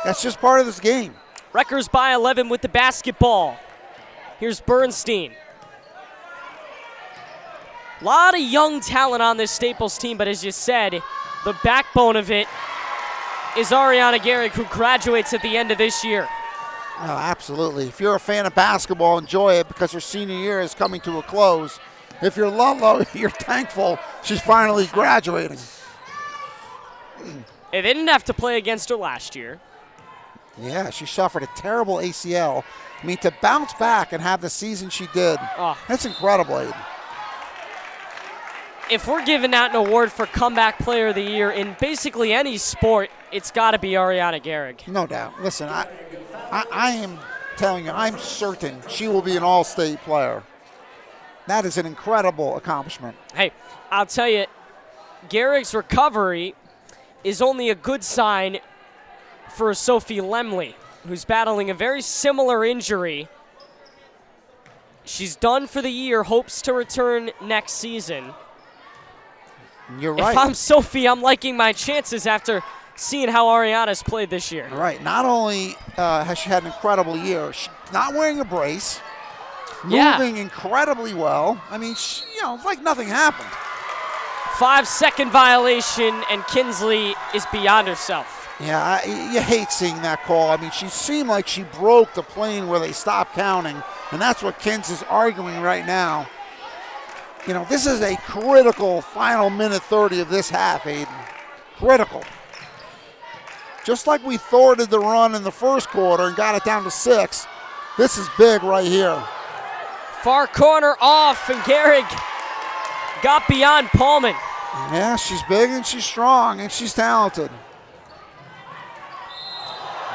That's just part of this game. Rutgers by 11 with the basketball. Here's Bernstein. A lot of young talent on this Staples team, but as you said, the backbone of it is Ariana Garrick, who graduates at the end of this year. Oh, absolutely. If you're a fan of basketball, enjoy it, because her senior year is coming to a close. If you're Ludlowe, you're thankful she's finally graduating. They didn't have to play against her last year. Yeah, she suffered a terrible ACL. I mean, to bounce back and have the season she did, that's incredible, Aiden. If we're giving out an award for comeback player of the year in basically any sport, it's got to be Ariana Garrick. No doubt. Listen, I am telling you, I'm certain she will be an all-state player. That is an incredible accomplishment. Hey, I'll tell you, Garrick's recovery is only a good sign for Sophie Lemley, who's battling a very similar injury. She's done for the year, hopes to return next season. You're right. If I'm Sophie, I'm liking my chances after seeing how Ariana's played this year. Right. Not only has she had an incredible year, she's not wearing a brace, moving incredibly well. I mean, it's like nothing happened. 5-second violation, and Kinsley is beyond herself. Yeah, you hate seeing that call. I mean, she seemed like she broke the plane where they stopped counting, and that's what Kins is arguing right now. This is a critical final minute 30 of this half, Aiden. Critical. Just like we thwarted the run in the first quarter and got it down to 6, this is big right here. Far corner off, and Garrick got beyond Paulman. Yeah, she's big and she's strong and she's talented.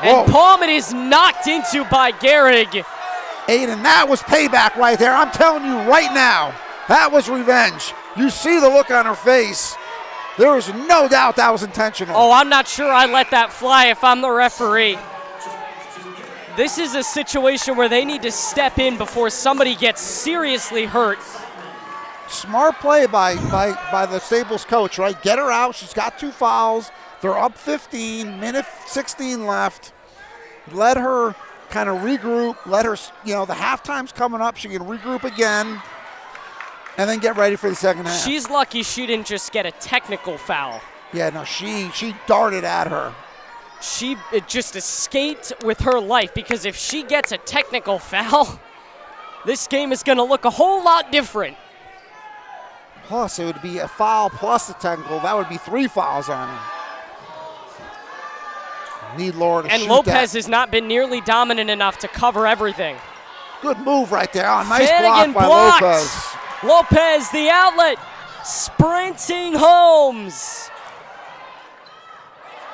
And Paulman is knocked into by Garrick. Aiden, that was payback right there. I'm telling you right now, that was revenge. You see the look on her face. There is no doubt that was intentional. Oh, I'm not sure I'd let that fly if I'm the referee. This is a situation where they need to step in before somebody gets seriously hurt. Smart play by the Staples coach, right? Get her out. She's got 2 fouls. They're up 15, minute 16 left. Let her kind of regroup. Let her, the halftime's coming up. She can regroup again and then get ready for the second half. She's lucky she didn't just get a technical foul. Yeah, no, she darted at her. She just escaped with her life, because if she gets a technical foul, this game is going to look a whole lot different. Plus, it would be a foul plus the technical. That would be 3 fouls on him. Need Laura to And shoot Lopez that. has not been nearly dominant enough to cover everything. Good move right there. Oh, nice Finnegan block by blocked. Lopez. Lopez, the outlet, sprinting Holmes.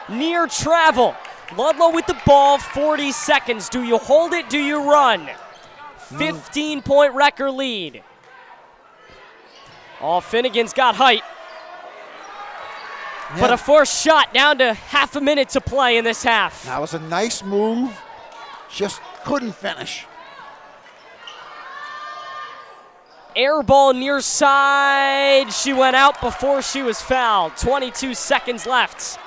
Near travel. Ludlowe with the ball, 40 seconds. Do you hold it? Do you run? 15-point Wrecker lead. Oh, Finnegan's got height. Yeah. But a forced shot down to half a minute to play in this half. That was a nice move. Just couldn't finish. Air ball near side. She went out before she was fouled. 22 seconds left.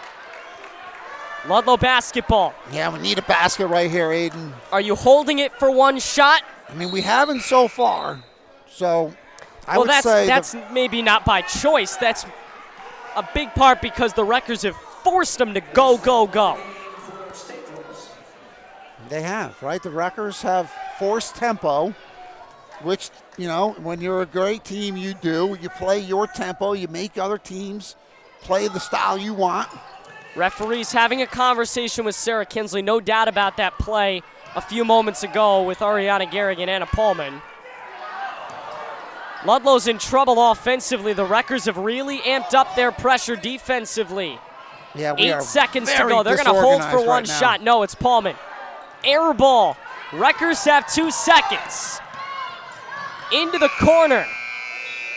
Ludlowe basketball. Yeah, we need a basket right here, Aiden. Are you holding it for one shot? I mean, we haven't so far. So I would say that's maybe not by choice. That's a big part because the Wreckers have forced them to go, go, go. they have, right? The Wreckers have forced tempo, which, you know, when you're a great team, you do. You play your tempo. You make other teams play the style you want. Referees having a conversation with Sarah Kinsley. No doubt about that play a few moments ago with Ariana Garrick and Anna Pullman. Ludlow's in trouble offensively. The Wreckers have really amped up their pressure defensively. Yeah, we 8 seconds to very go. They're going to hold for disorganized one right now. shot. No, it's Pullman. Air ball. Wreckers have 2 seconds. Into the corner.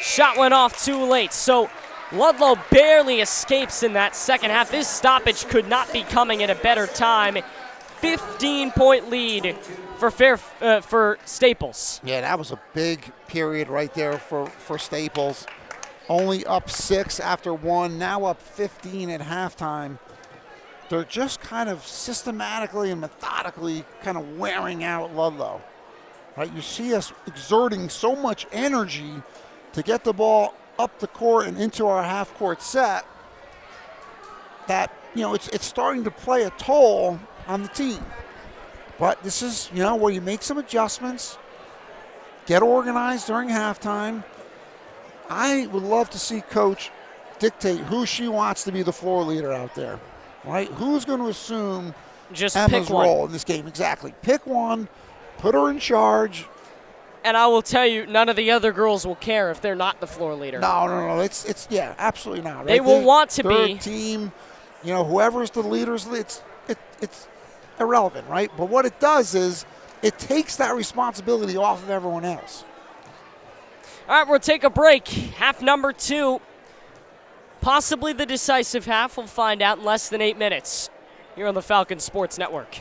Shot went off too late. So Ludlowe barely escapes in that second half. This stoppage could not be coming at a better time. 15-point lead for Staples. Yeah, that was a big period right there for Staples. Only up 6 after 1, now up 15 at halftime. They're just kind of systematically and methodically kind of wearing out Ludlowe. Right? You see us exerting so much energy to get the ball up the court and into our half-court set that, you know, it's starting to play a toll on the team. But this is, you know, where you make some adjustments, get organized during halftime. I would love to see Coach dictate who she wants to be the floor leader out there, right? Who's going to assume Just Emma's pick one. role in this game? Exactly. Pick one, put her in charge. And I will tell you, none of the other girls will care if they're not the floor leader. No. It's yeah, absolutely not. Right? They will want to they're be. A team, you know, whoever's the leaders, it's irrelevant, right? But what it does is it takes that responsibility off of everyone else. All right, we'll take a break. Half number 2, possibly the decisive half. We'll find out in less than 8 minutes here on the Falcon Sports Network.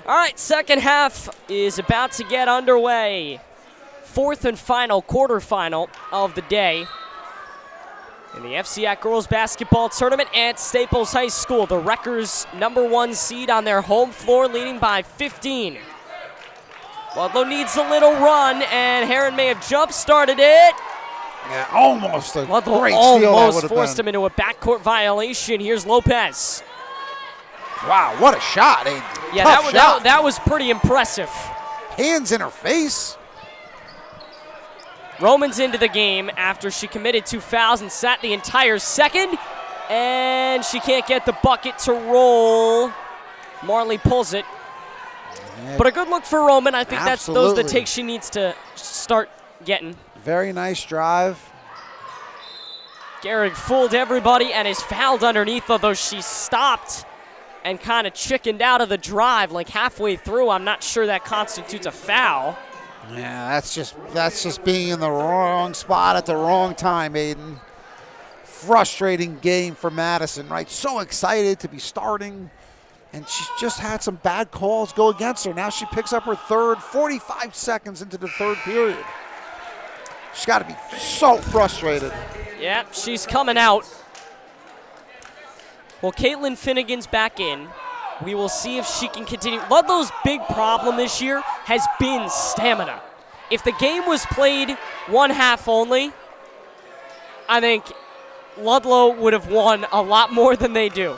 All right, second half is about to get underway. Fourth and final quarterfinal of the day in the FCIAC Girls Basketball Tournament at Staples High School. The Wreckers #1 seed on their home floor, leading by 15. Ludlowe needs a little run, and Heron may have jump-started it. Yeah, almost a Ludlowe great steal that almost would have forced been. him into a backcourt violation. Here's Lopez. Wow, what a shot, Aiden. Yeah, Tough shot. that was pretty impressive. Hands in her face. Roman's into the game after she committed 2 fouls and sat the entire second, and she can't get the bucket to roll. Marley pulls it. Yeah, But a good look for Roman. I think those are the absolutely. takes she needs to start getting. Very nice drive. Gehrig fooled everybody and is fouled underneath, although she stopped and kind of chickened out of the drive like halfway through. I'm not sure that constitutes a foul. Yeah, that's just being in the wrong spot at the wrong time, Aiden. Frustrating game for Madison, right? So excited to be starting, and she's just had some bad calls go against her. Now she picks up her third, 45 seconds into the third period. She's got to be so frustrated. Yep, she's coming out. Well, Caitlin Finnegan's back in. We will see if she can continue. Ludlow's big problem this year has been stamina. If the game was played one half only, I think Ludlowe would have won a lot more than they do.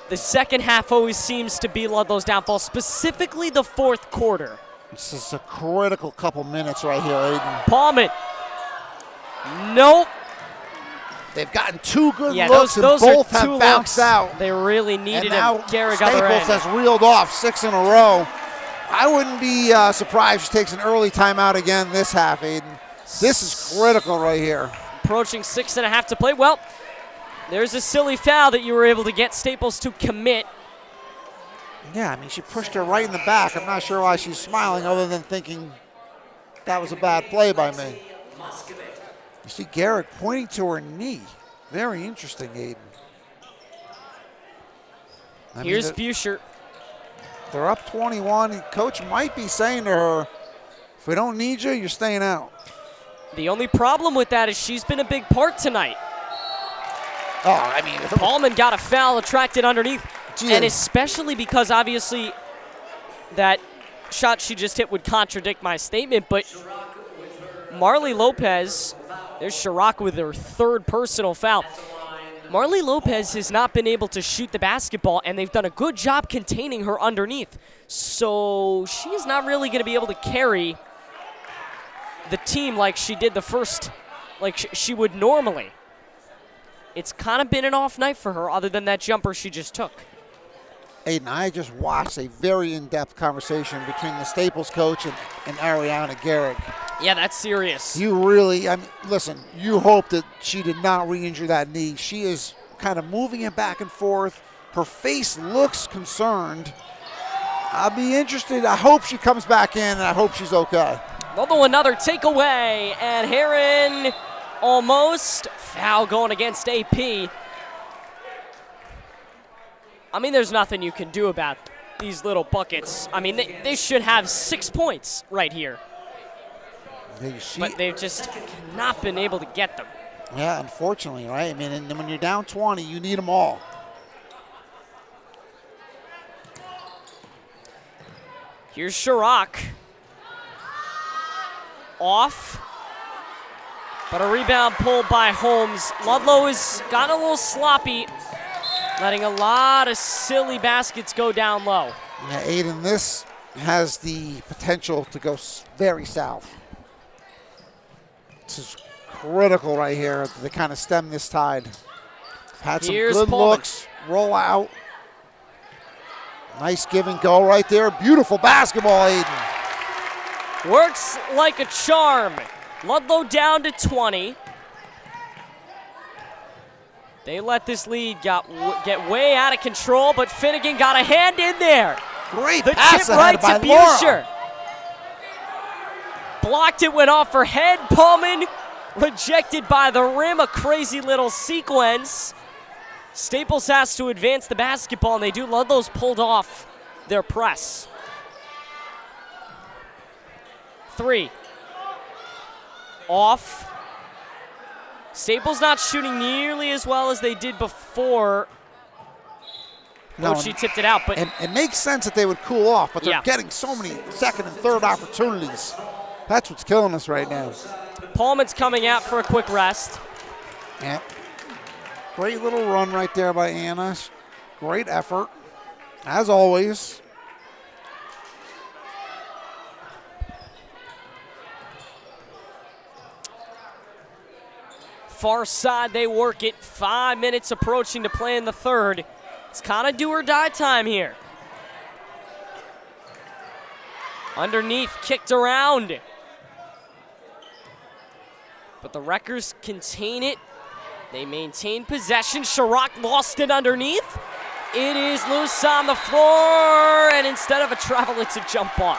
The second half always seems to be Ludlow's downfall, specifically the fourth quarter. This is a critical couple minutes right here, Aiden. Palmer. Nope. They've gotten 2 good Yeah, looks, those and both are 2 have bounced looks out. they really And needed now a Gehrig other end. Staples has reeled off 6 in a row. I wouldn't be surprised if she takes an early timeout again this half, Aiden. This is critical right here. Approaching 6.5 to play. Well, there's a silly foul that you were able to get Staples to commit. Yeah, I mean, she pushed her right in the back. I'm not sure why she's smiling other than thinking that was a bad play by me. You see Gehrig pointing to her knee. Very interesting, Aiden. Here's Buescher. They're up 21. Coach might be saying to her, if we don't need you, you're staying out. The only problem with that is she's been a big part tonight. Oh, I mean, Paulman got a foul attracted underneath. Gee, And especially because obviously that shot she just hit would contradict my statement, but Marley Lopez, there's Chirac with her 3rd personal foul. Marley Lopez has not been able to shoot the basketball, and they've done a good job containing her underneath. So she's not really going to be able to carry the team like she did the first, like she would normally. It's kind of been an off night for her other than that jumper she just took. Aiden, I just watched a very in-depth conversation between the Staples coach and Ariana Gehrig. Yeah, that's serious. You really, I mean, listen, you hope that she did not re-injure that knee. She is kind of moving it back and forth. Her face looks concerned. I'll be interested. I hope she comes back in, and I hope she's okay. Although another takeaway, and Heron almost foul going against AP. I mean, there's nothing you can do about these little buckets. I mean, they should have 6 points right here. But they've just not been able to get them. Yeah, unfortunately, right? I mean, and when you're down 20, you need them all. Here's Chirac. Off. But a rebound pulled by Holmes. Ludlowe has gotten a little sloppy, letting a lot of silly baskets go down low. Yeah, Aiden, this has the potential to go very south. This is critical right here to kind of stem this tide. Had some Here's good Pullman. looks, roll out. Nice give and go right there. Beautiful basketball, Aiden. Works like a charm. Ludlowe down to 20. They let this lead get way out of control, but Finnegan got a hand in there. Great The pass tip ahead right by to Laura. Buescher. Blocked it, went off her head. Pullman rejected by the rim. A crazy little sequence. Staples has to advance the basketball, and they do. Ludlow's pulled off their press. 3. Off. Staples not shooting nearly as well as they did before. No, She tipped it out, but and it makes sense that they would cool off, but they're Yeah. getting so many second and third opportunities. That's what's killing us right now. Paulman's coming out for a quick rest. Yeah. Great little run right there by Anna. Great effort, as always. Far side, they work it. 5 minutes approaching to play in the third. It's kind of do or die time here. Underneath, kicked around. But the Wreckers contain it. They maintain possession. Sharrock lost it underneath. It is loose on the floor, and instead of a travel, it's a jump ball.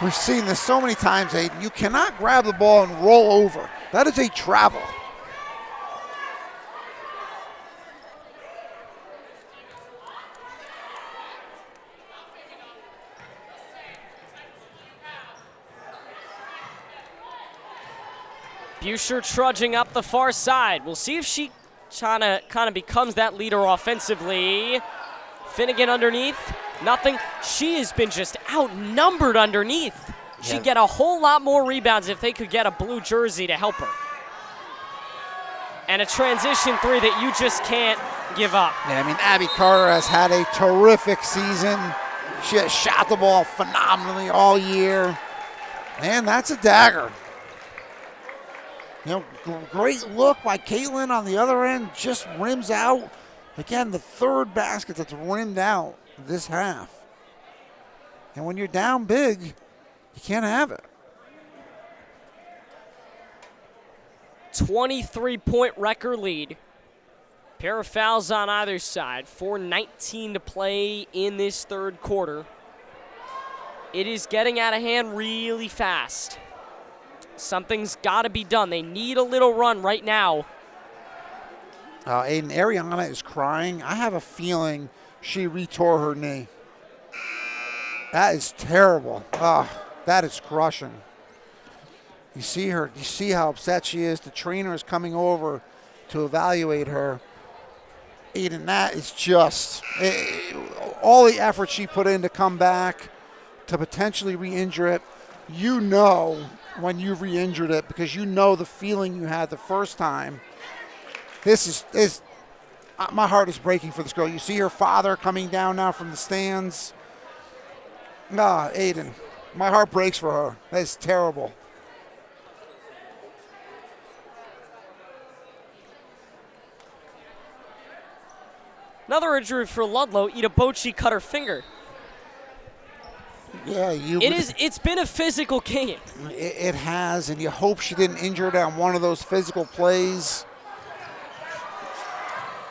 We've seen this so many times, Aiden. You cannot grab the ball and roll over. That is a travel. Buscher trudging up the far side. We'll see if she kind of becomes that leader offensively. Finnegan underneath, nothing. She has been just outnumbered underneath. She'd get a whole lot more rebounds if they could get a blue jersey to help her. And a transition 3 that you just can't give up. Yeah, I mean, Abby Carter has had a terrific season. She has shot the ball phenomenally all year. And that's a dagger. You know, great look by Caitlin on the other end, just rims out. Again, the third basket that's rimmed out this half. And when you're down big, you can't have it. 23-point Wrecker lead. Pair of fouls on either side. 4:19 to play in this third quarter. It is getting out of hand really fast. Something's got to be done. They need a little run right now. Aiden, Ariana is crying. I have a feeling she retore her knee. That is terrible. That is crushing. You see her. You see how upset she is. The trainer is coming over to evaluate her. Aiden, that is just all the effort she put in to come back, to potentially re-injure it. You know when you've re-injured it because you know the feeling you had the first time. This is my heart is breaking for this girl. You see her father coming down now from the stands. Aiden, my heart breaks for her. That's terrible. Another injury for Ludlowe. Itabochi cut her finger. Yeah, It's been a physical game. It has, and you hope she didn't injure it on one of those physical plays.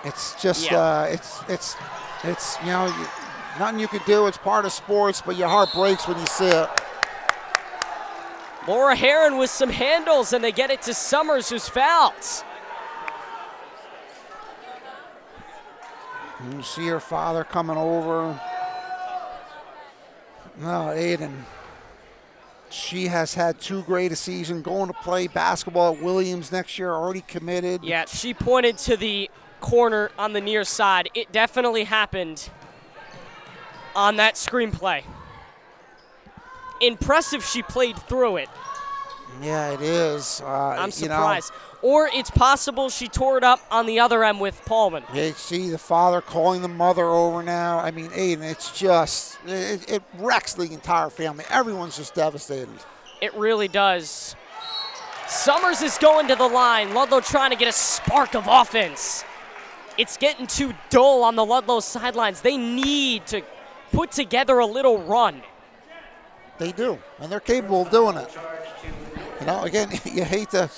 It's just, it's you know, nothing you could do. It's part of sports, but your heart breaks when you see it. Laura Heron with some handles, and they get it to Summers, who's fouled. You see her father coming over. No, Aiden. She has had too great a season. Going to play basketball at Williams next year, already committed. Yeah, she pointed to the corner on the near side. It definitely happened on that screenplay. Impressive she played through it. Yeah, it is. I'm surprised. Or it's possible she tore it up on the other end with Paulman. You see the father calling the mother over now. I mean, Aiden, it's just, it wrecks the entire family. Everyone's just devastated. It really does. Summers is going to the line. Ludlowe trying to get a spark of offense. It's getting too dull on the Ludlowe sidelines. They need to put together a little run. They do, and they're capable of doing it. You know, again, you hate to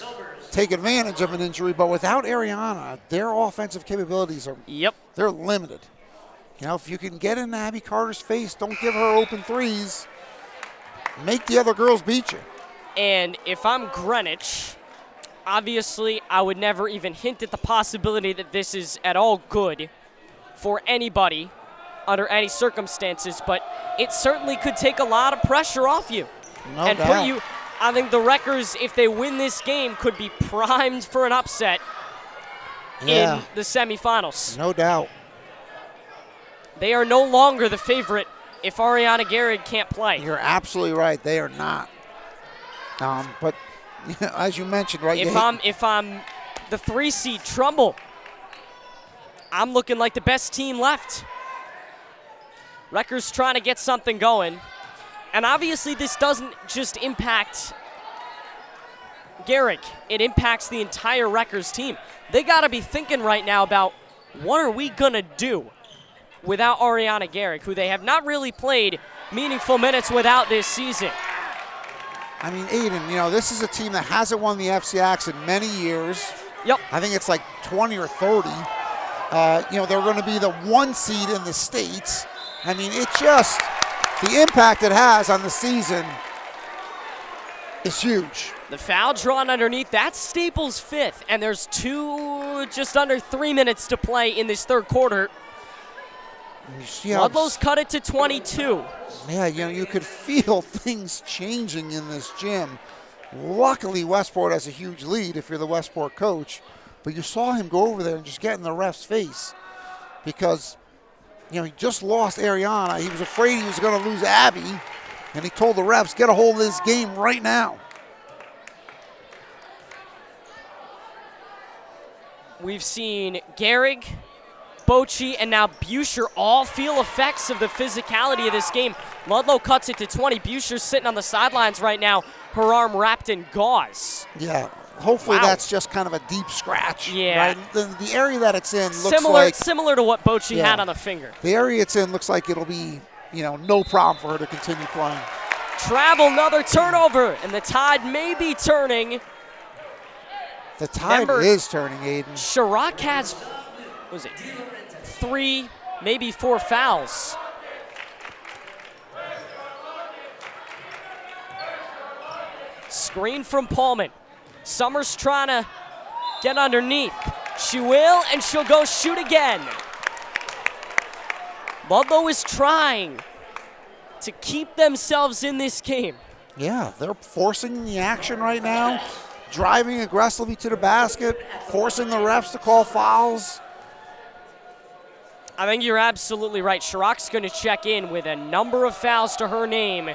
take advantage of an injury, but without Ariana, their offensive capabilities are they're limited. You know, if you can get in Abby Carter's face, don't give her open threes, make the other girls beat you. And if I'm Greenwich, Obviously, I would never even hint at the possibility that this is at all good for anybody under any circumstances, but it certainly could take a lot of pressure off you. No and doubt. put you, I think the Wreckers, if they win this game, could be primed for an upset in the semifinals. No doubt. They are no longer the favorite if Ariana Garrig can't play. You're absolutely right. They are not. But as you mentioned, right? If I'm the 3 seed, Trumbull, I'm looking like the best team left. Wreckers trying to get something going. And obviously this doesn't just impact Garrick. It impacts the entire Wreckers team. They got to be thinking right now about what are we going to do without Ariana Garrick, who they have not really played meaningful minutes without this season. I mean, Aiden, this is a team that hasn't won the FCIACs in many years. Yep. I think it's like 20 or 30. They're going to be the 1 seed in the States. I mean, it just, the impact it has on the season is huge. The foul drawn underneath, that's Staples' 5th, and there's just under 3 minutes to play in this third quarter. Ludlow's cut it to 22. Yeah, you could feel things changing in this gym. Luckily, Westport has a huge lead if you're the Westport coach, but you saw him go over there and just get in the ref's face because, he just lost Ariana. He was afraid he was going to lose Abby, and he told the refs, get a hold of this game right now. We've seen Garrig, Bochy, and now Buescher all feel effects of the physicality of this game. Ludlowe cuts it to 20. Buescher's sitting on the sidelines right now, her arm wrapped in gauze. Yeah, hopefully that's just kind of a deep scratch. Yeah. Right? The area that it's in looks similar to what Bochy had on the finger. The area it's in looks like it'll be, no problem for her to continue playing. Travel, another turnover, and the tide may be turning. The tide is turning, Aiden. Chirac has, 3, maybe 4 fouls. Screen from Pullman. Summers trying to get underneath. She will, and she'll go shoot again. Ludlowe is trying to keep themselves in this game. Yeah, they're forcing the action right now, driving aggressively to the basket, forcing the refs to call fouls. I think you're absolutely right. Chirac's going to check in with a number of fouls to her name.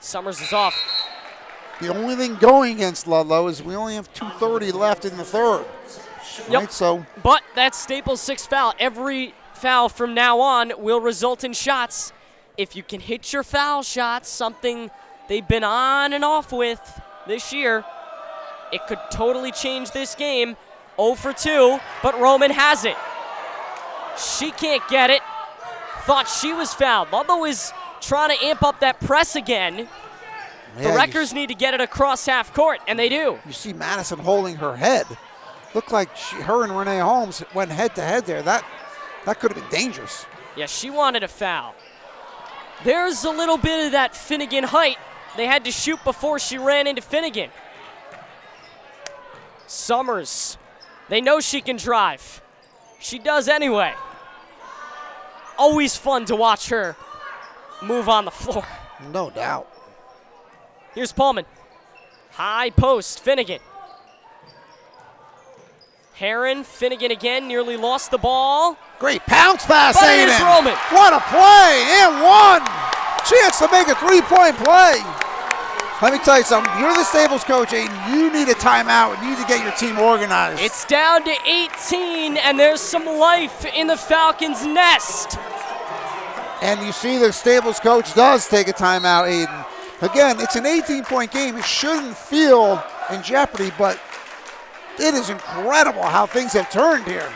Summers is off. The only thing going against Ludlowe is we only have 2:30 left in the third. Yep. Right, so. But that's Staples' 6th foul. Every foul from now on will result in shots. If you can hit your foul shots, something they've been on and off with this year, it could totally change this game. 0 for 2, but Roman has it. She can't get it. Thought she was fouled. Ludlowe is trying to amp up that press again. The Wreckers need to get it across half court, and they do. You see Madison holding her head. Looked like her and Renee Holmes went head-to-head there. That could have been dangerous. Yeah, she wanted a foul. There's a little bit of that Finnegan height. They had to shoot before she ran into Finnegan. Summers. They know she can drive. She does anyway. Always fun to watch her move on the floor. No doubt. Here's Pullman. High post, Finnegan. Heron, Finnegan again, nearly lost the ball. Great pounce pass, But it is Roman. What a play, and one. Chance to make a three-point play. Let me tell you something. You're the Staples coach, Aiden. You need a timeout. You need to get your team organized. It's down to 18, and there's some life in the Falcons' nest. And you see the Staples coach does take a timeout, Aiden. Again, it's an 18-point game. It shouldn't feel in jeopardy, but it is incredible how things have turned here.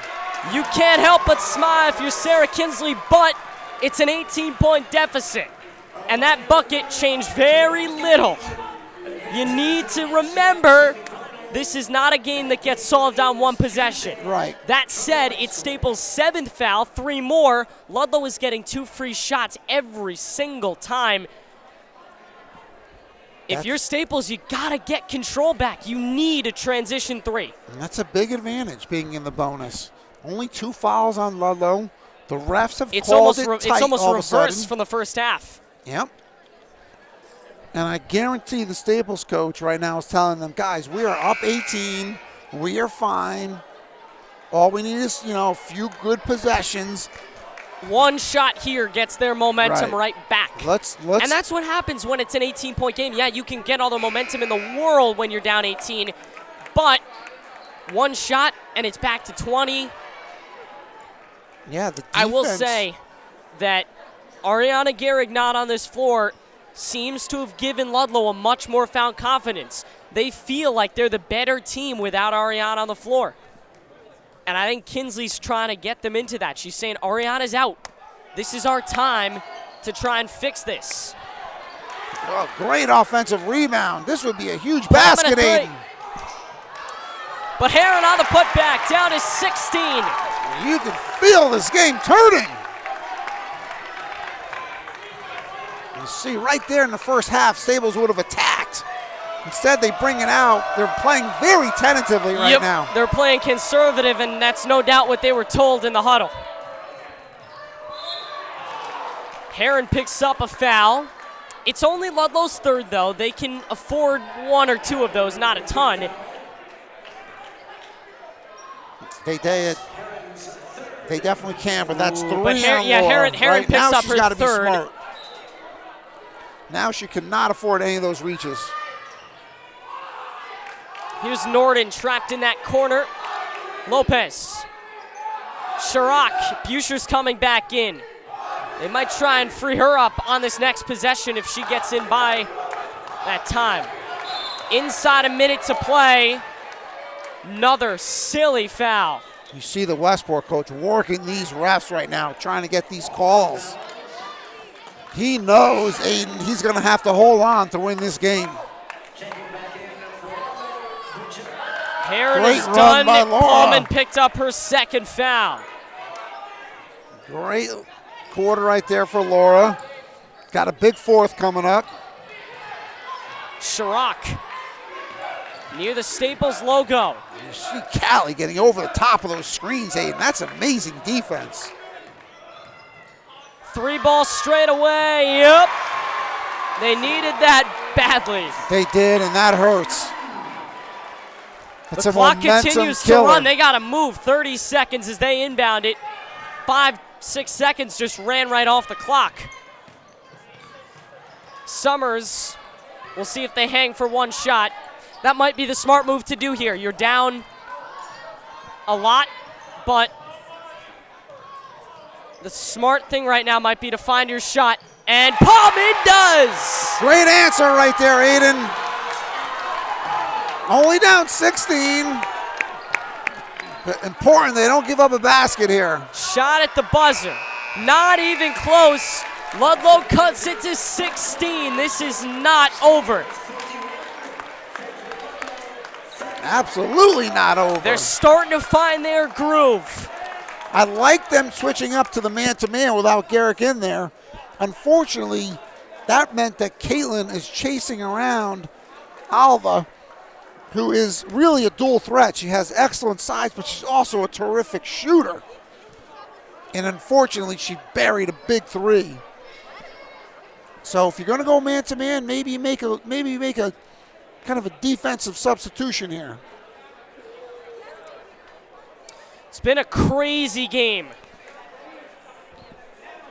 You can't help but smile if you're Sarah Kinsley, but it's an 18-point deficit. And that bucket changed very little. You need to remember, this is not a game that gets solved on one possession. Right. That said, it's Staples' 7th foul, 3 more. Ludlowe is getting 2 free shots every single time. If you're Staples, you got to get control back. You need a transition 3. And that's a big advantage, being in the bonus. Only 2 fouls on Ludlowe. The refs have called it tight It's almost all of a reversed sudden. from the first half. Yep. And I guarantee the Staples coach right now is telling them, guys, we are up 18. We are fine. All we need is, a few good possessions. One shot here gets their momentum right back. Let's and that's what happens when it's an 18-point game. Yeah, you can get all the momentum in the world when you're down 18, but one shot and it's back to 20. Yeah, the defense. I will say that Ariana Gehrig not on this floor seems to have given Ludlowe a much more found confidence. They feel like they're the better team without Ariana on the floor. And I think Kinsley's trying to get them into that. She's saying, Ariana's out. This is our time to try and fix this. Oh, great offensive rebound. This would be a huge basket, Aiden. But Heron on the putback, down to 16. You can feel this game turning. You see right there in the first half, Staples would have attacked. Instead, they bring it out. They're playing very tentatively right now. They're playing conservative, and that's no doubt what they were told in the huddle. Heron picks up a foul. It's only Ludlow's third, though. They can afford 1 or 2 of those, not a ton. They definitely can, but that's 3 but Heron picks now up she's her gotta be third. smart. Now she cannot afford any of those reaches. Here's Norden trapped in that corner. Lopez. Chirac. Buscher's coming back in. They might try and free her up on this next possession if she gets in by that time. Inside a minute to play. Another silly foul. You see the Westport coach working these refs right now, trying to get these calls. He knows, Aiden, he's going to have to hold on to win this game. Heron Great is run done. by Laura. Pullman picked up her second foul. Great quarter right there for Laura. Got a big fourth coming up. Chirac near the Staples logo. You see Callie getting over the top of those screens, Aiden. That's amazing defense. 3 ball straight away. Yep. They needed that badly. They did, and that hurts. That's The a clock momentum continues killer. to run. They got to move. 30 seconds as they inbound it. 5-6 seconds just ran right off the clock. Summers, we'll see if they hang for one shot. That might be the smart move to do here. You're down a lot, but the smart thing right now might be to find your shot. And Pullman does! Great answer right there, Aiden. Only down 16. But important, they don't give up a basket here. Shot at the buzzer. Not even close. Ludlowe cuts it to 16. This is not over. Absolutely not over. They're starting to find their groove. I like them switching up to the man-to-man without Garrick in there. Unfortunately, that meant that Caitlin is chasing around Alva, who is really a dual threat. She has excellent size, but she's also a terrific shooter. And unfortunately, she buried a big 3. So if you're going to go man-to-man, maybe make a kind of a defensive substitution here. It's been a crazy game.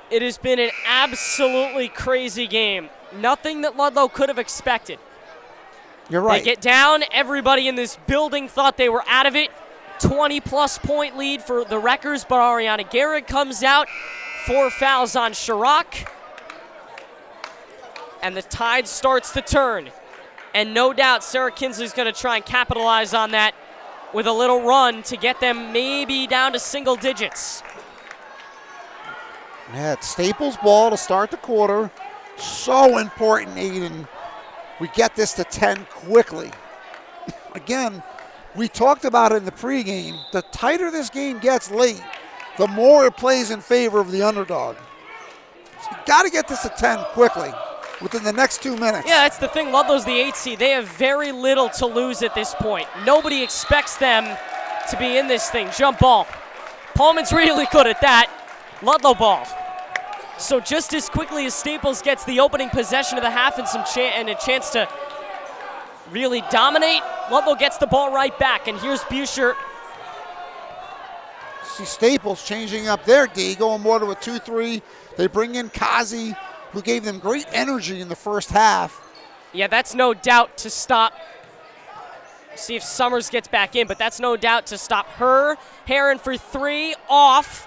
It has been an absolutely crazy game. Nothing that Ludlowe could have expected. You're right. They get down. Everybody in this building thought they were out of it. 20-plus point lead for the Wreckers, but Ariana Gehrig comes out. 4 fouls on Chirac. And the tide starts to turn. And no doubt Sarah Kinsley's going to try and capitalize on that with a little run to get them maybe down to single digits. Yeah, it's Staples ball to start the quarter. So important, Aiden. We get this to 10 quickly. Again, we talked about it in the pregame. The tighter this game gets late, the more it plays in favor of the underdog. So you got to get this to 10 quickly. within the next 2 minutes. Yeah, that's the thing. Ludlow's the 8 seed. They have very little to lose at this point. Nobody expects them to be in this thing. Jump ball. Pullman's really good at that. Ludlow ball. So just as quickly as Staples gets the opening possession of the half and a chance to really dominate, Ludlow gets the ball right back. And here's Buescher. See Staples changing up their D, going more to a 2-3. They bring in Kazi, who gave them great energy in the first half. Yeah, that's no doubt to stop. See if Summers gets back in, but that's no doubt to stop her. Heron for 3, off.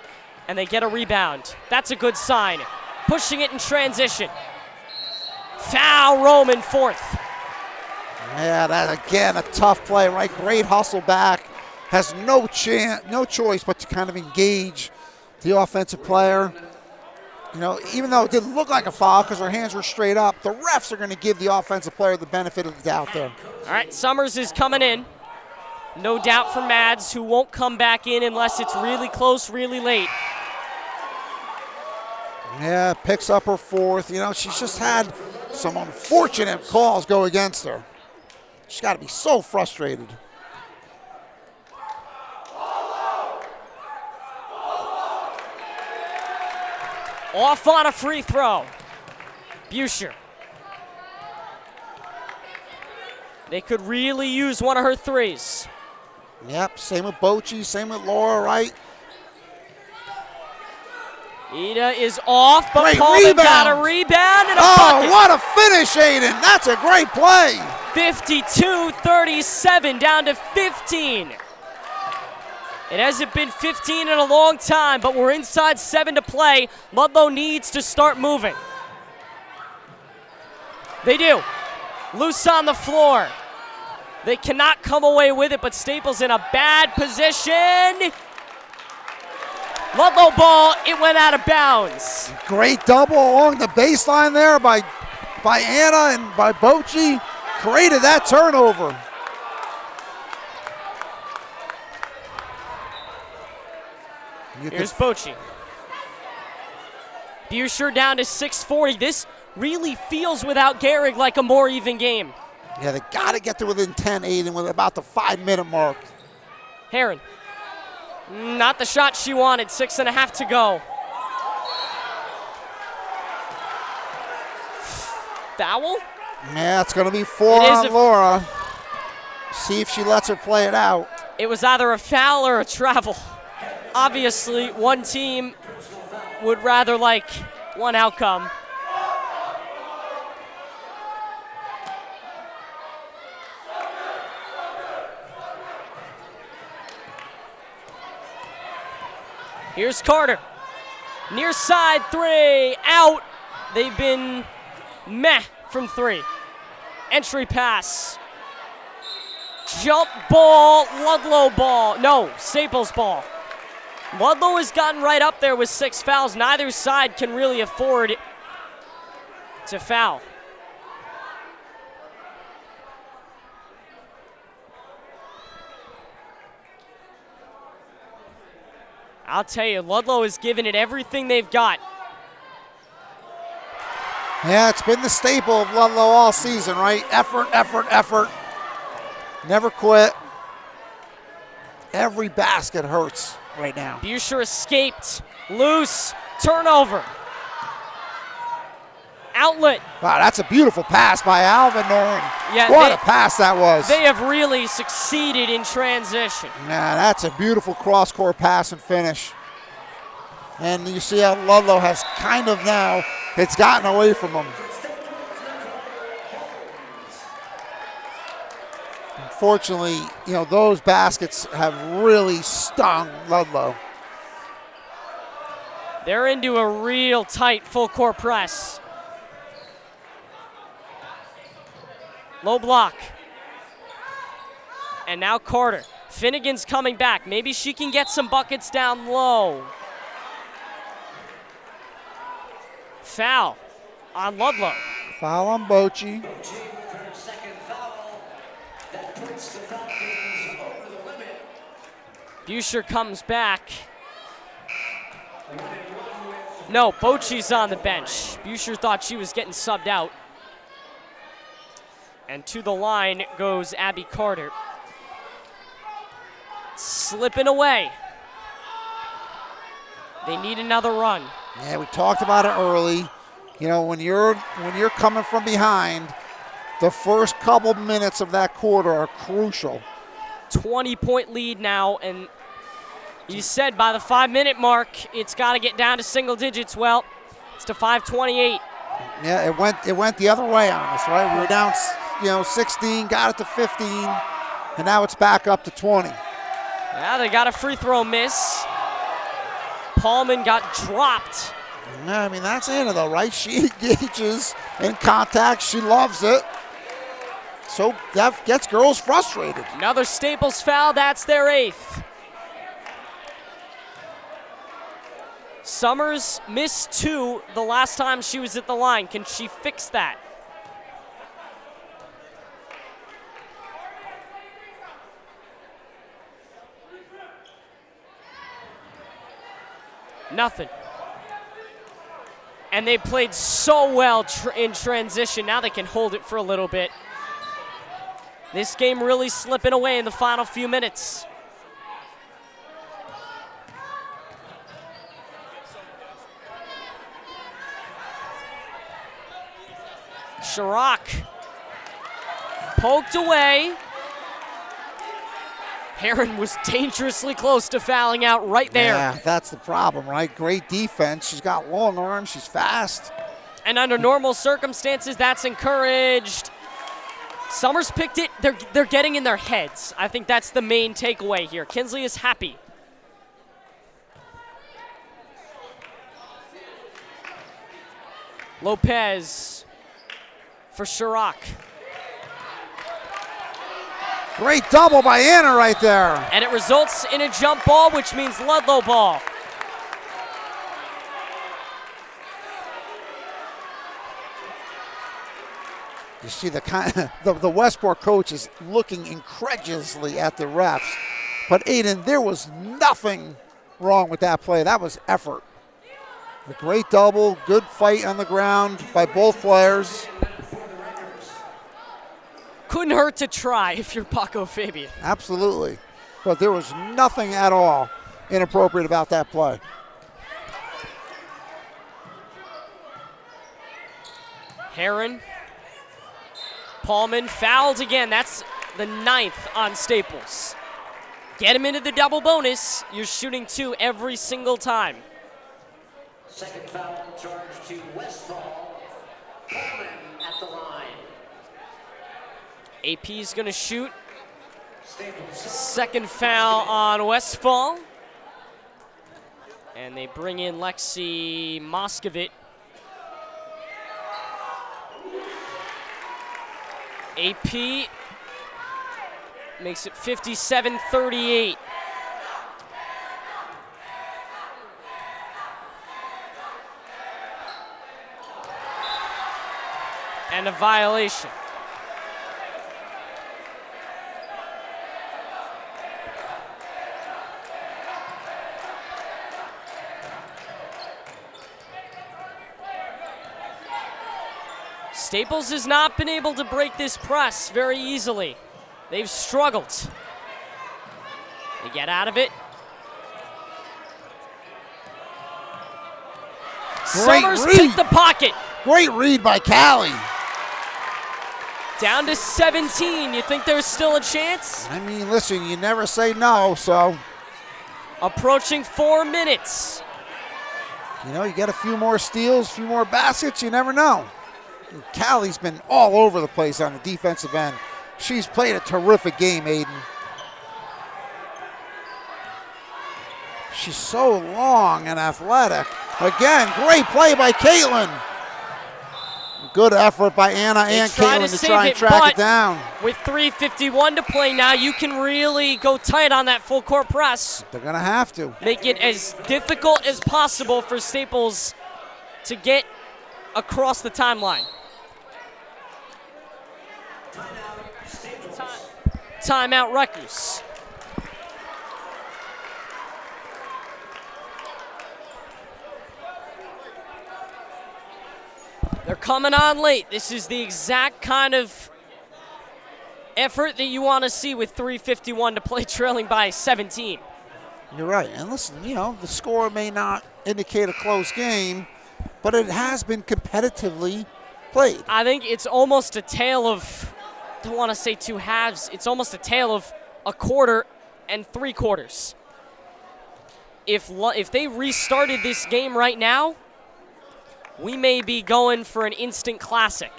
And they get a rebound. That's a good sign. Pushing it in transition. Foul, Roman, fourth. Yeah, that again, a tough play, right? Great hustle back. Has no choice but to kind of engage the offensive player. You know, even though it didn't look like a foul because her hands were straight up, the refs are going to give the offensive player the benefit of the doubt there. All right, Summers is coming in. No doubt for Mads, who won't come back in unless it's really close, really late. Yeah, picks up her fourth. You know, she's just had some unfortunate calls go against her. She's got to be so frustrated. Off on a free throw. Buescher. They could really use one of her threes. Yep, same with Bochy, same with Laura, right? Ida is off, but great Coleman rebound. got a rebound and a bucket. What a finish, Aiden. That's a great play. 52-37, down to 15. It hasn't been 15 in a long time, but we're inside 7 to play. Ludlow needs to start moving. They do. Loose on the floor. They cannot come away with it, but Staples in a bad position. Ludlow ball, it went out of bounds. Great double along the baseline there by Anna and by Bochy. Created that turnover. Here's Bochy. Buescher down to 640. This really feels without Gehrig like a more even game. Yeah, they got to get to within 10, Aiden, with about the 5-minute mark. Heron. Not the shot she wanted. 6.5 to go. Foul? Yeah, it's going to be 4 on Laura. See if she lets her play it out. It was either a foul or a travel. Obviously, one team would rather like one outcome. Here's Carter. Near side 3, out. They've been meh from 3. Entry pass. Jump ball, Ludlow ball. No, Staples ball. Ludlow has gotten right up there with 6 fouls. Neither side can really afford to foul. I'll tell you, Ludlow has given it everything they've got. Yeah, it's been the staple of Ludlow all season, right? Effort, effort, effort. Never quit. Every basket hurts right now. Buescher escaped. Loose. Turnover. Outlet. Wow, that's a beautiful pass by Alvin Noren. Yeah, what a pass that was. They have really succeeded in transition. Yeah, that's a beautiful cross-court pass and finish. And you see how Ludlow has kind of now, it's gotten away from them. Unfortunately, you know, those baskets have really stung Ludlow. They're into a real tight full-court press. Low block. And now Carter. Finnegan's coming back. Maybe she can get some buckets down low. Foul on Ludlow. Foul on Bochy. Buescher comes back. No, Bochy's on the bench. Buescher thought she was getting subbed out. And to the line goes Abby Carter. Slipping away. They need another run. Yeah, we talked about it early. You know, when you're coming from behind, the first couple minutes of that quarter are crucial. 20-point lead now, and you said by the 5-minute mark, it's got to get down to single digits. Well, it's to 5:28. Yeah, it went the other way on us, right? We were down, 16, got it to 15, and now it's back up to 20. Yeah, they got a free throw miss. Paulman got dropped. Yeah, I mean, that's Anna, though, right? She engages in contact. She loves it. So that gets girls frustrated. Another Staples foul. That's their 8th. Summers missed 2 the last time she was at the line. Can she fix that? Nothing. And they played so well in transition. Now they can hold it for a little bit. This game really slipping away in the final few minutes. FCIAC poked away. Heron was dangerously close to fouling out right there. Yeah, that's the problem, right? Great defense. She's got long arms. She's fast. And under normal circumstances, that's encouraged. Summers picked it. They're getting in their heads. I think that's the main takeaway here. Kinsley is happy. Lopez for FCIAC. Great double by Anna right there. And it results in a jump ball, which means Ludlowe ball. You see the Westport coach is looking incredulously at the refs. But Aiden, there was nothing wrong with that play. That was effort. A great double, good fight on the ground by both players. Couldn't hurt to try if you're Paco Fabian. Absolutely. But there was nothing at all inappropriate about that play. Heron. Paulman fouled again. That's the 9th on Staples. Get him into the double bonus. You're shooting 2 every single time. Second foul charge to Westfall. Coleman at the line. AP's gonna shoot. Second foul on Westfall. And they bring in Lexi Moscovit. AP makes it 57-38. And a violation. Staples has not been able to break this press very easily. They've struggled. They get out of it. Summers picked the pocket. Great read by Callie. Down to 17. You think there's still a chance? I mean, listen, you never say no, so. Approaching 4 minutes. You know, you get a few more steals, a few more baskets, you never know. Callie's been all over the place on the defensive end. She's played a terrific game, Aiden. She's so long and athletic. Again, great play by Caitlin. Good effort by Anna and Caitlin to try and track it down. With 3:51 to play now, you can really go tight on that full court press. They're going to have to. Make it as difficult as possible for Staples to get across the timeline. Timeout Rutgers. They're coming on late. This is the exact kind of effort that you want to see with 3:51 to play, trailing by 17. You're right. And listen, the score may not indicate a close game, but it has been competitively played. I think it's almost a tale of, I don't want to say two halves, it's almost a tale of a quarter and 3 quarters. If they restarted this game right now, we may be going for an instant classic.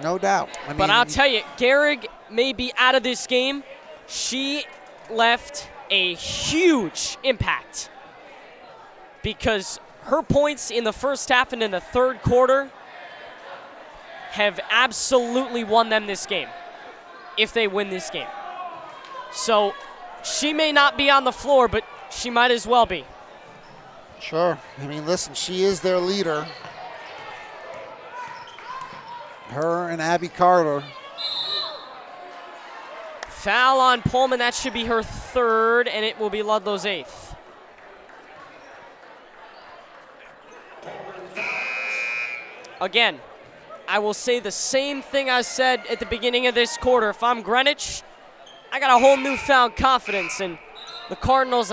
No doubt. But I'll tell you, Gehrig may be out of this game. She left a huge impact because her points in the first half and in the third quarter have absolutely won them this game if they win this game. So she may not be on the floor, but she might as well be. Sure. Listen, she is their leader. Her and Abby Carter. Foul on Pullman. That should be her 3rd, and it will be Ludlow's 8th. Again, I will say the same thing I said at the beginning of this quarter. If I'm Greenwich, I got a whole newfound confidence, and the Cardinals,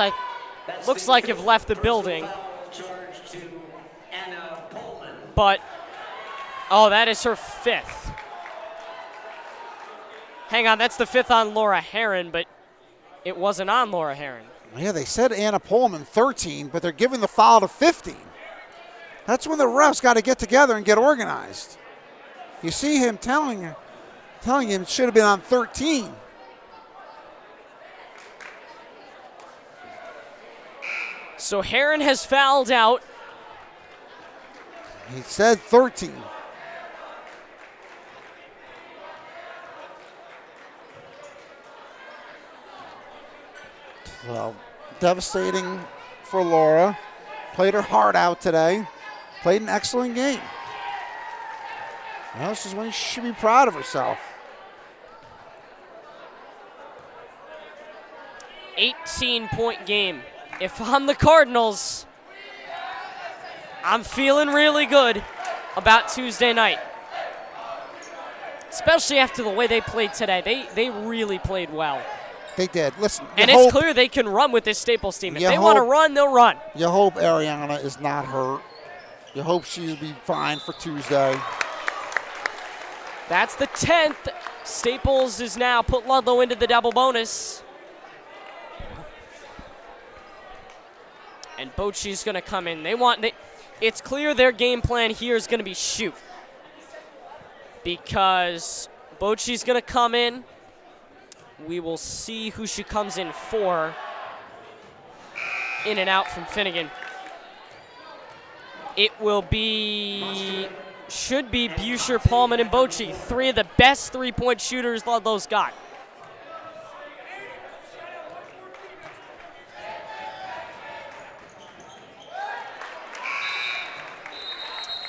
looks like have left the building. But, oh, that is her 5th. Hang on, that's the 5th on Laura Herron, but it wasn't on Laura Herron. Yeah, they said Anna Pullman 13, but they're giving the foul to 15. That's when the refs got to get together and get organized. You see him telling him it should have been on 13. So Herron has fouled out. He said 13. Well, devastating for Laura. Played her heart out today. Played an excellent game. Well, this is when she should be proud of herself. 18-point game. If I'm the Cardinals, I'm feeling really good about Tuesday night. Especially after the way they played today. They really played well. They did. Listen, and it's clear they can run with this Staples team. If they want to run, they'll run. You hope Ariana is not hurt. You hope she'll be fine for Tuesday. That's the 10th. Staples is now put Ludlowe into the double bonus. And Bochy's going to come in. It's clear their game plan here is going to be shoot. Because Bochy's going to come in. We will see who she comes in for. In and out from Finnegan. It will be, should be Buescher, Pullman, and Bochy. 3 of the best 3-point shooters Ludlow's got.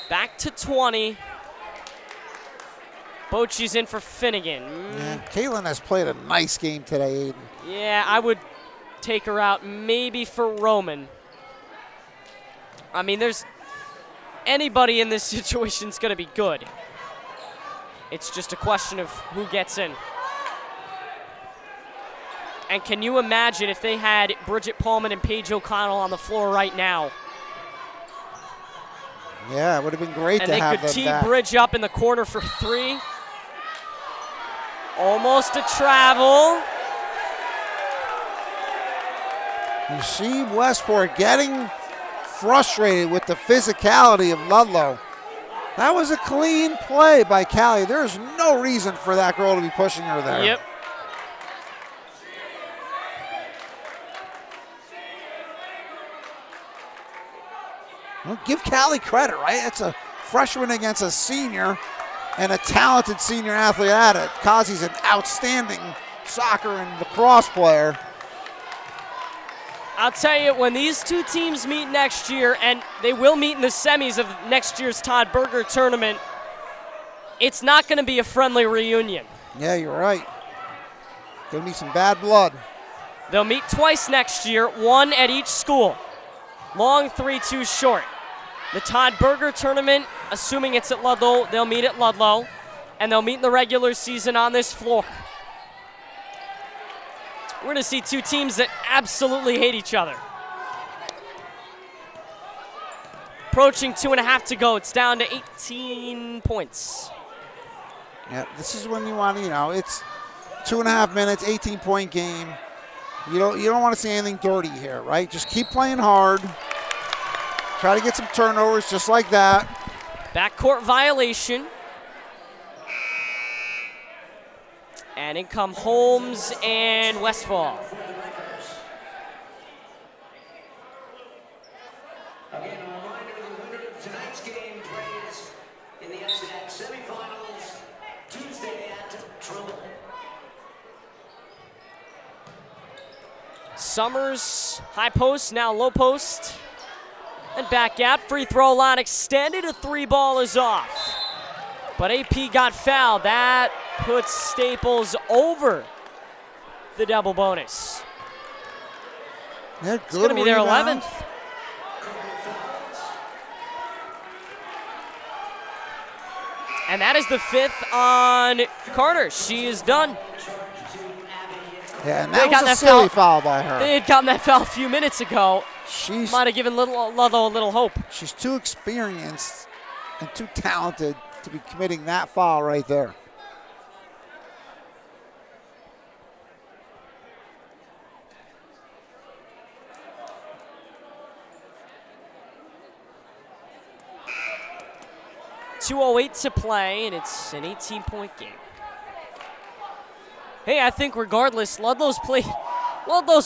Back to 20. Bochy's in for Finnegan. Yeah, Caitlin has played a nice game today, Aiden. Yeah, I would take her out maybe for Roman. There's anybody in this situation is going to be good. It's just a question of who gets in. And can you imagine if they had Bridget Pullman and Paige O'Connell on the floor right now? Yeah, it would have been great to have them back. And they could tee Bridge up in the corner for 3. Almost a travel. You see Westport getting frustrated with the physicality of Ludlowe. That was a clean play by Callie. There's no reason for that girl to be pushing her there. Yep. Well, give Callie credit, right? It's a freshman against a senior and a talented senior athlete at it. Kazi's an outstanding soccer and lacrosse player. I'll tell you, when these two teams meet next year, and they will meet in the semis of next year's Todd Berger tournament, it's not going to be a friendly reunion. Yeah, you're right. Going to be some bad blood. They'll meet twice next year, one at each school. Long 3-2 short. The Todd Berger tournament, assuming it's at Ludlowe, they'll meet at Ludlowe. and they'll meet in the regular season on this floor. We're going to see two teams that absolutely hate each other. Approaching 2.5 to go. It's down to 18 points. Yeah, this is when you want to, it's 2.5 minutes, 18-point game. You don't want to see anything dirty here, right? Just keep playing hard. Try to get some turnovers just like that. Backcourt violation. And in come Holmes and Westfall. Again, a reminder, the winner of tonight's game plays in the FCIAC semifinals Tuesday at Trumbull. Summers, high post, now low post. And back out, free throw line extended, a 3-ball is off. But AP got fouled. That puts Staples over the double bonus. Yeah, It's going to be their rebound. 11th. And that is the 5th on Carter. She is done. Yeah, and They that got was a that silly foul. foul by her. They had gotten that foul a few minutes ago. She's Might have given Ludlowe a little hope. She's too experienced and too talented to be committing that foul right there. .208 to play, and it's an 18-point game. Hey, I think regardless, Ludlowe's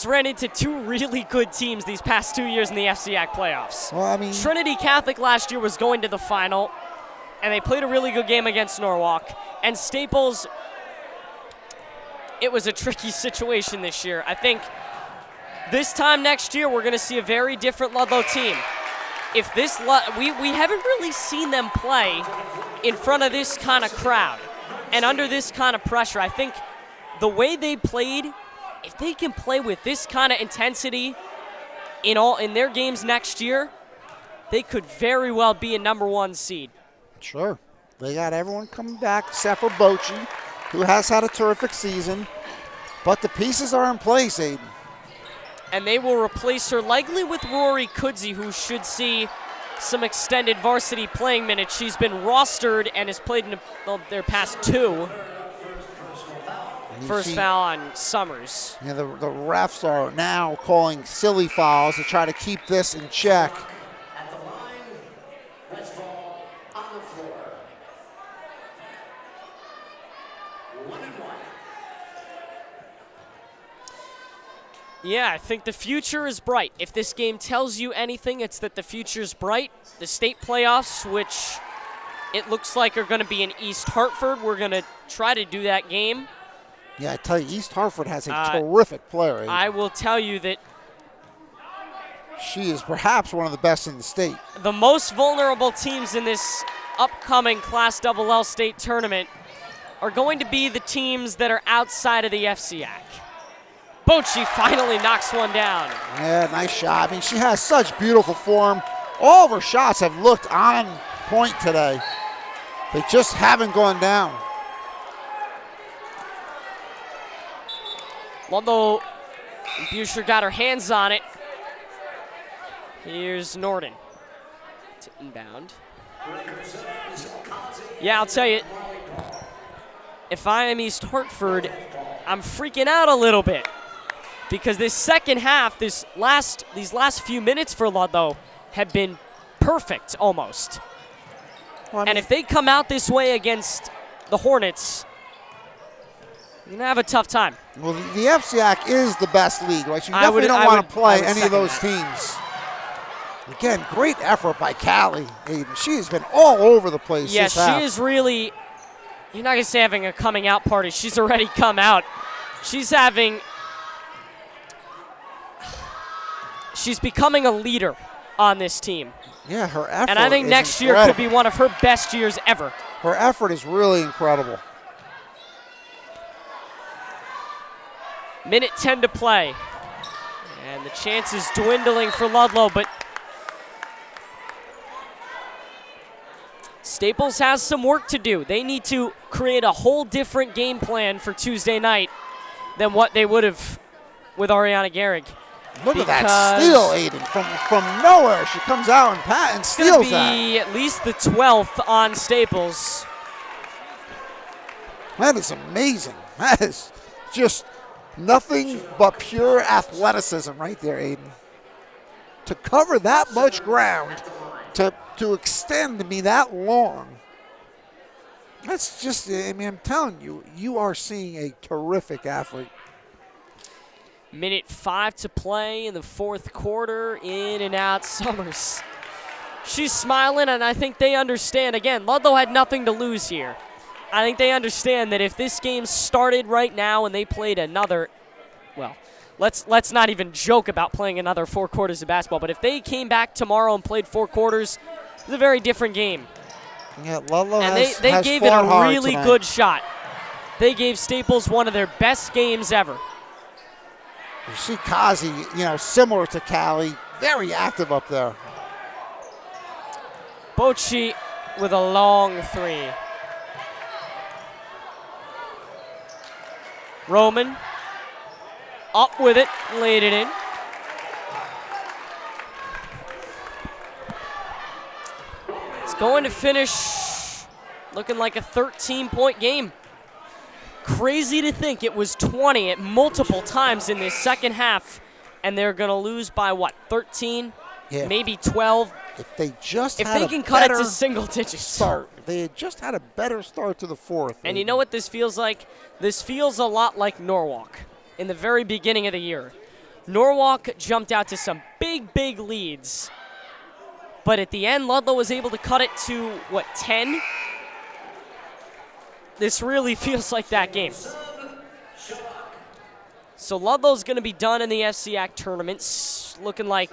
ran into two really good teams these past 2 years in the FCIAC playoffs. Well, I mean, Trinity Catholic last year was going to the final, and they played a really good game against Norwalk. And Staples, it was a tricky situation this year. I think this time next year, we're going to see a very different Ludlowe team. If this, we haven't really seen them play in front of this kind of crowd and under this kind of pressure. I think the way they played, if they can play with this kind of intensity in their games next year, they could very well be a #1 seed. sure. They got everyone coming back except for Bochy, who has had a terrific season. But the pieces are in place, Aiden. And they will replace her likely with Rory Kudzi, who should see some extended varsity playing minutes. She's been rostered and has played in their past two. First foul on Summers. Yeah, the refs are now calling silly fouls to try to keep this in check. At the line, Westfall on the floor. 1-1. Yeah, I think the future is bright. If this game tells you anything, it's that the future's bright. The state playoffs, which it looks like are going to be in East Hartford, we're going to try to do that game. Yeah, I tell you, East Hartford has a terrific player. Aiden. I will tell you that She is perhaps one of the best in the state. the most vulnerable teams in this upcoming Class LL state tournament are going to be the teams that are outside of the FCIAC. Bochy finally knocks one down. Yeah, nice shot. I mean, she has such beautiful form. All of her shots have looked on point today. They just haven't gone down. Ludlowe, Buscher got her hands on it. Here's Norden to inbound. Yeah, I'll tell you, if I am East Hartford, I'm freaking out a little bit because this second half, these last few minutes for Ludlowe have been perfect almost. Well, I mean, And if they come out this way against the Hornets, you're going to have a tough time. well, the FCIAC is the best league, right? So you I definitely would- don't I want would- to play I would any of second those that. teams. Again, great effort by Callie, Aiden. She has been all over the place Yeah, this half. she is really, you're not going to say having a coming out party. She's already come out. She's becoming a leader on this team. Yeah, her effort And I think is next year could be incredible. one of her best years ever. Her effort is really incredible. Minute 10 to play. And the chance is dwindling for Ludlowe, but Staples has some work to do. They need to create a whole different game plan for Tuesday night than what they would have with Ariana Gehrig. Look at that steal, Aiden, from nowhere. She comes out and steals that. It's going to be at least the 12th on Staples. That is amazing. That is just nothing but pure athleticism right there, Aiden. To cover that much ground, to extend to be that long, that's just, I mean, I'm telling you, you are seeing a terrific athlete. Minute 5 to play in the fourth quarter. In and out Summers. She's smiling, and I think they understand. Again, Ludlowe had nothing to lose here. I think they understand that if this game started right now and they played another, well, let's not even joke about playing another 4 quarters of basketball, but if they came back tomorrow and played 4 quarters, it's a very different game. Yeah, Ludlowe and has they gave it a really tonight. good shot. They gave Staples one of their best games ever. You see Kazi, similar to Callie, very active up there. Bocci with a long 3. Roman up with it, laid it in. It's going to finish looking like a 13-point game. Crazy to think it was 20 at multiple times in this second half, and they're going to lose by, 13? Yeah. Maybe 12? If they just if had they a can cut it better to single digits. start, if they had just had a better start to the fourth. And you know what this feels like? This feels a lot like Norwalk in the very beginning of the year. Norwalk jumped out to some big leads. But at the end, Ludlowe was able to cut it to, 10? This really feels like that game. So Ludlow's going to be done in the FCIAC tournament, looking like...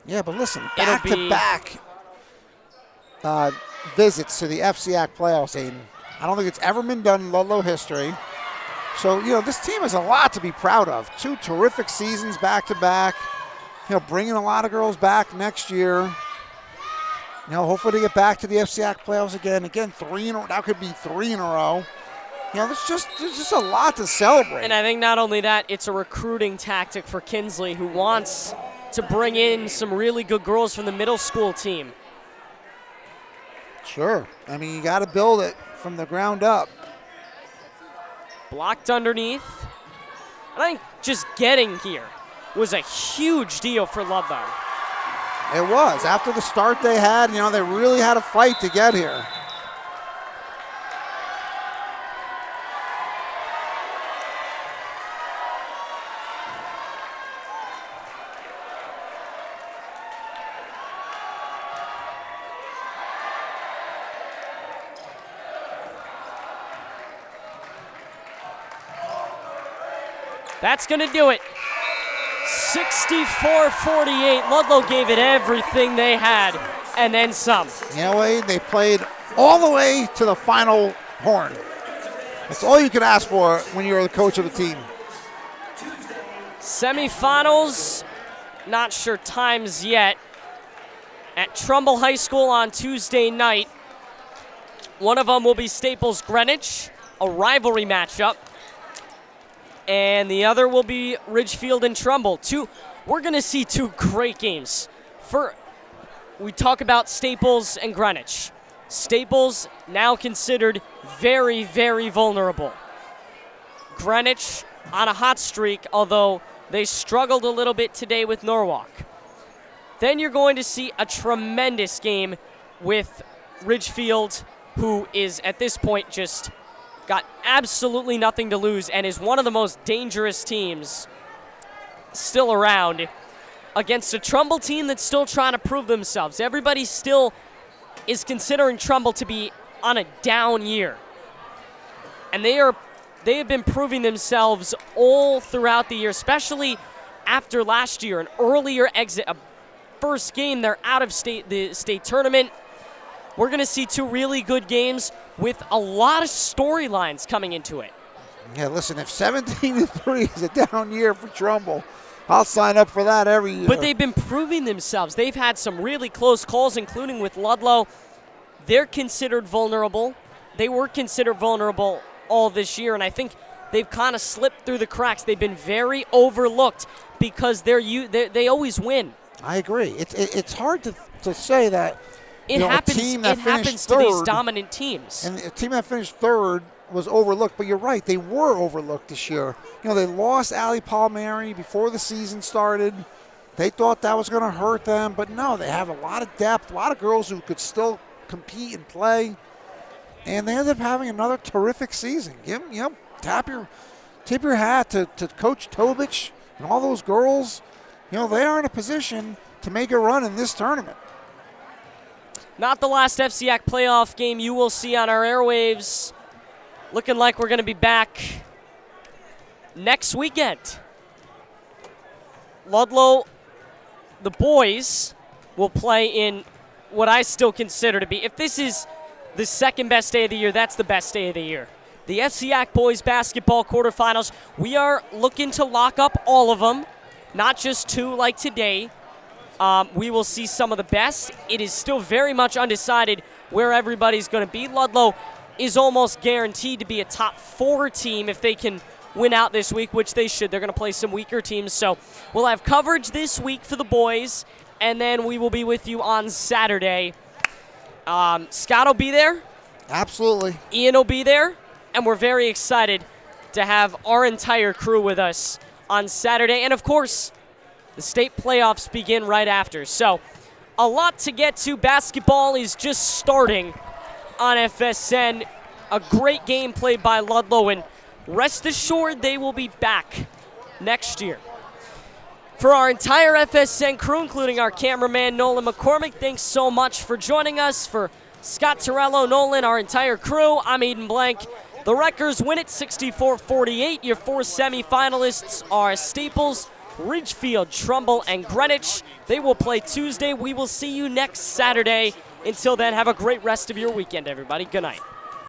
Yeah, but listen, back-to-back visits to the FCIAC playoffs, Aiden. I don't think it's ever been done in Ludlowe history. So, this team has a lot to be proud of. 2 terrific seasons back-to-back. Bringing a lot of girls back next year. Hopefully they get back to the FCIAC playoffs again. Again, 3 in a row. That could be 3 in a row. There's just a lot to celebrate. And I think not only that, it's a recruiting tactic for Kinsley, who wants to bring in some really good girls from the middle school team. Sure. I mean, you got to build it from the ground up. Blocked underneath. I think just getting here was a huge deal for Ludlowe. It was. After the start they had, they really had a fight to get here. That's going to do it. 64-48. Ludlowe gave it everything they had, and then some. Wade, they played all the way to the final horn. That's all you can ask for when you're the coach of the team. Semifinals, not sure times yet. At Trumbull High School on Tuesday night. One of them will be Staples Greenwich, a rivalry matchup. And the other will be Ridgefield and Trumbull. We're going to see 2 great games. We talk about Staples and Greenwich. Staples now considered very, very vulnerable. Greenwich on a hot streak, although they struggled a little bit today with Norwalk. Then you're going to see a tremendous game with Ridgefield, who is at this point just got absolutely nothing to lose and is one of the most dangerous teams still around against a Trumbull team that's still trying to prove themselves. Everybody still is considering Trumbull to be on a down year. And they have been proving themselves all throughout the year, especially after last year, an earlier exit, a first game they're out of the state tournament. We're going to see 2 really good games with a lot of storylines coming into it. Yeah, listen, if 17-3 is a down year for Trumbull, I'll sign up for that every year. But they've been proving themselves. They've had some really close calls, including with Ludlowe. They're considered vulnerable. They were considered vulnerable all this year, and I think they've kind of slipped through the cracks. They've been very overlooked because they always win. I agree. It's hard to say that It happens. a team that It finished happens third, to these dominant teams. and a team that finished third was overlooked. But you're right, they were overlooked this year. They lost Allie Palmieri before the season started. They thought that was going to hurt them, but no, they have a lot of depth, a lot of girls who could still compete and play, and they ended up having another terrific season. Tip your hat to Coach Tobich and all those girls. They are in a position to make a run in this tournament. Not the last FCIAC playoff game you will see on our airwaves. Looking like we're going to be back next weekend. Ludlowe, the boys, will play in what I still consider to be, if this is the second best day of the year, that's the best day of the year. The FCIAC boys basketball quarterfinals, we are looking to lock up all of them, not just two like today. We will see some of the best. It is still very much undecided where everybody's going to be. Ludlowe is almost guaranteed to be a top 4 team if they can win out this week, which they should. They're going to play some weaker teams. So we'll have coverage this week for the boys, and then we will be with you on Saturday. Scott will be there. Absolutely. Ian will be there, and we're very excited to have our entire crew with us on Saturday. And, of course, the state playoffs begin right after. So a lot to get to. Basketball is just starting on FSN. A great game played by Ludlowe, and rest assured they will be back next year. For our entire FSN crew, including our cameraman Nolan McCormick, thanks so much for joining us. For Scott Torello, Nolan, our entire crew, I'm Eden Blank. The Wreckers win it 64-48. Your 4 semifinalists are Staples, Ridgefield, Trumbull, and Greenwich. They will play Tuesday. We will see you next Saturday. Until then, have a great rest of your weekend, everybody. Good night.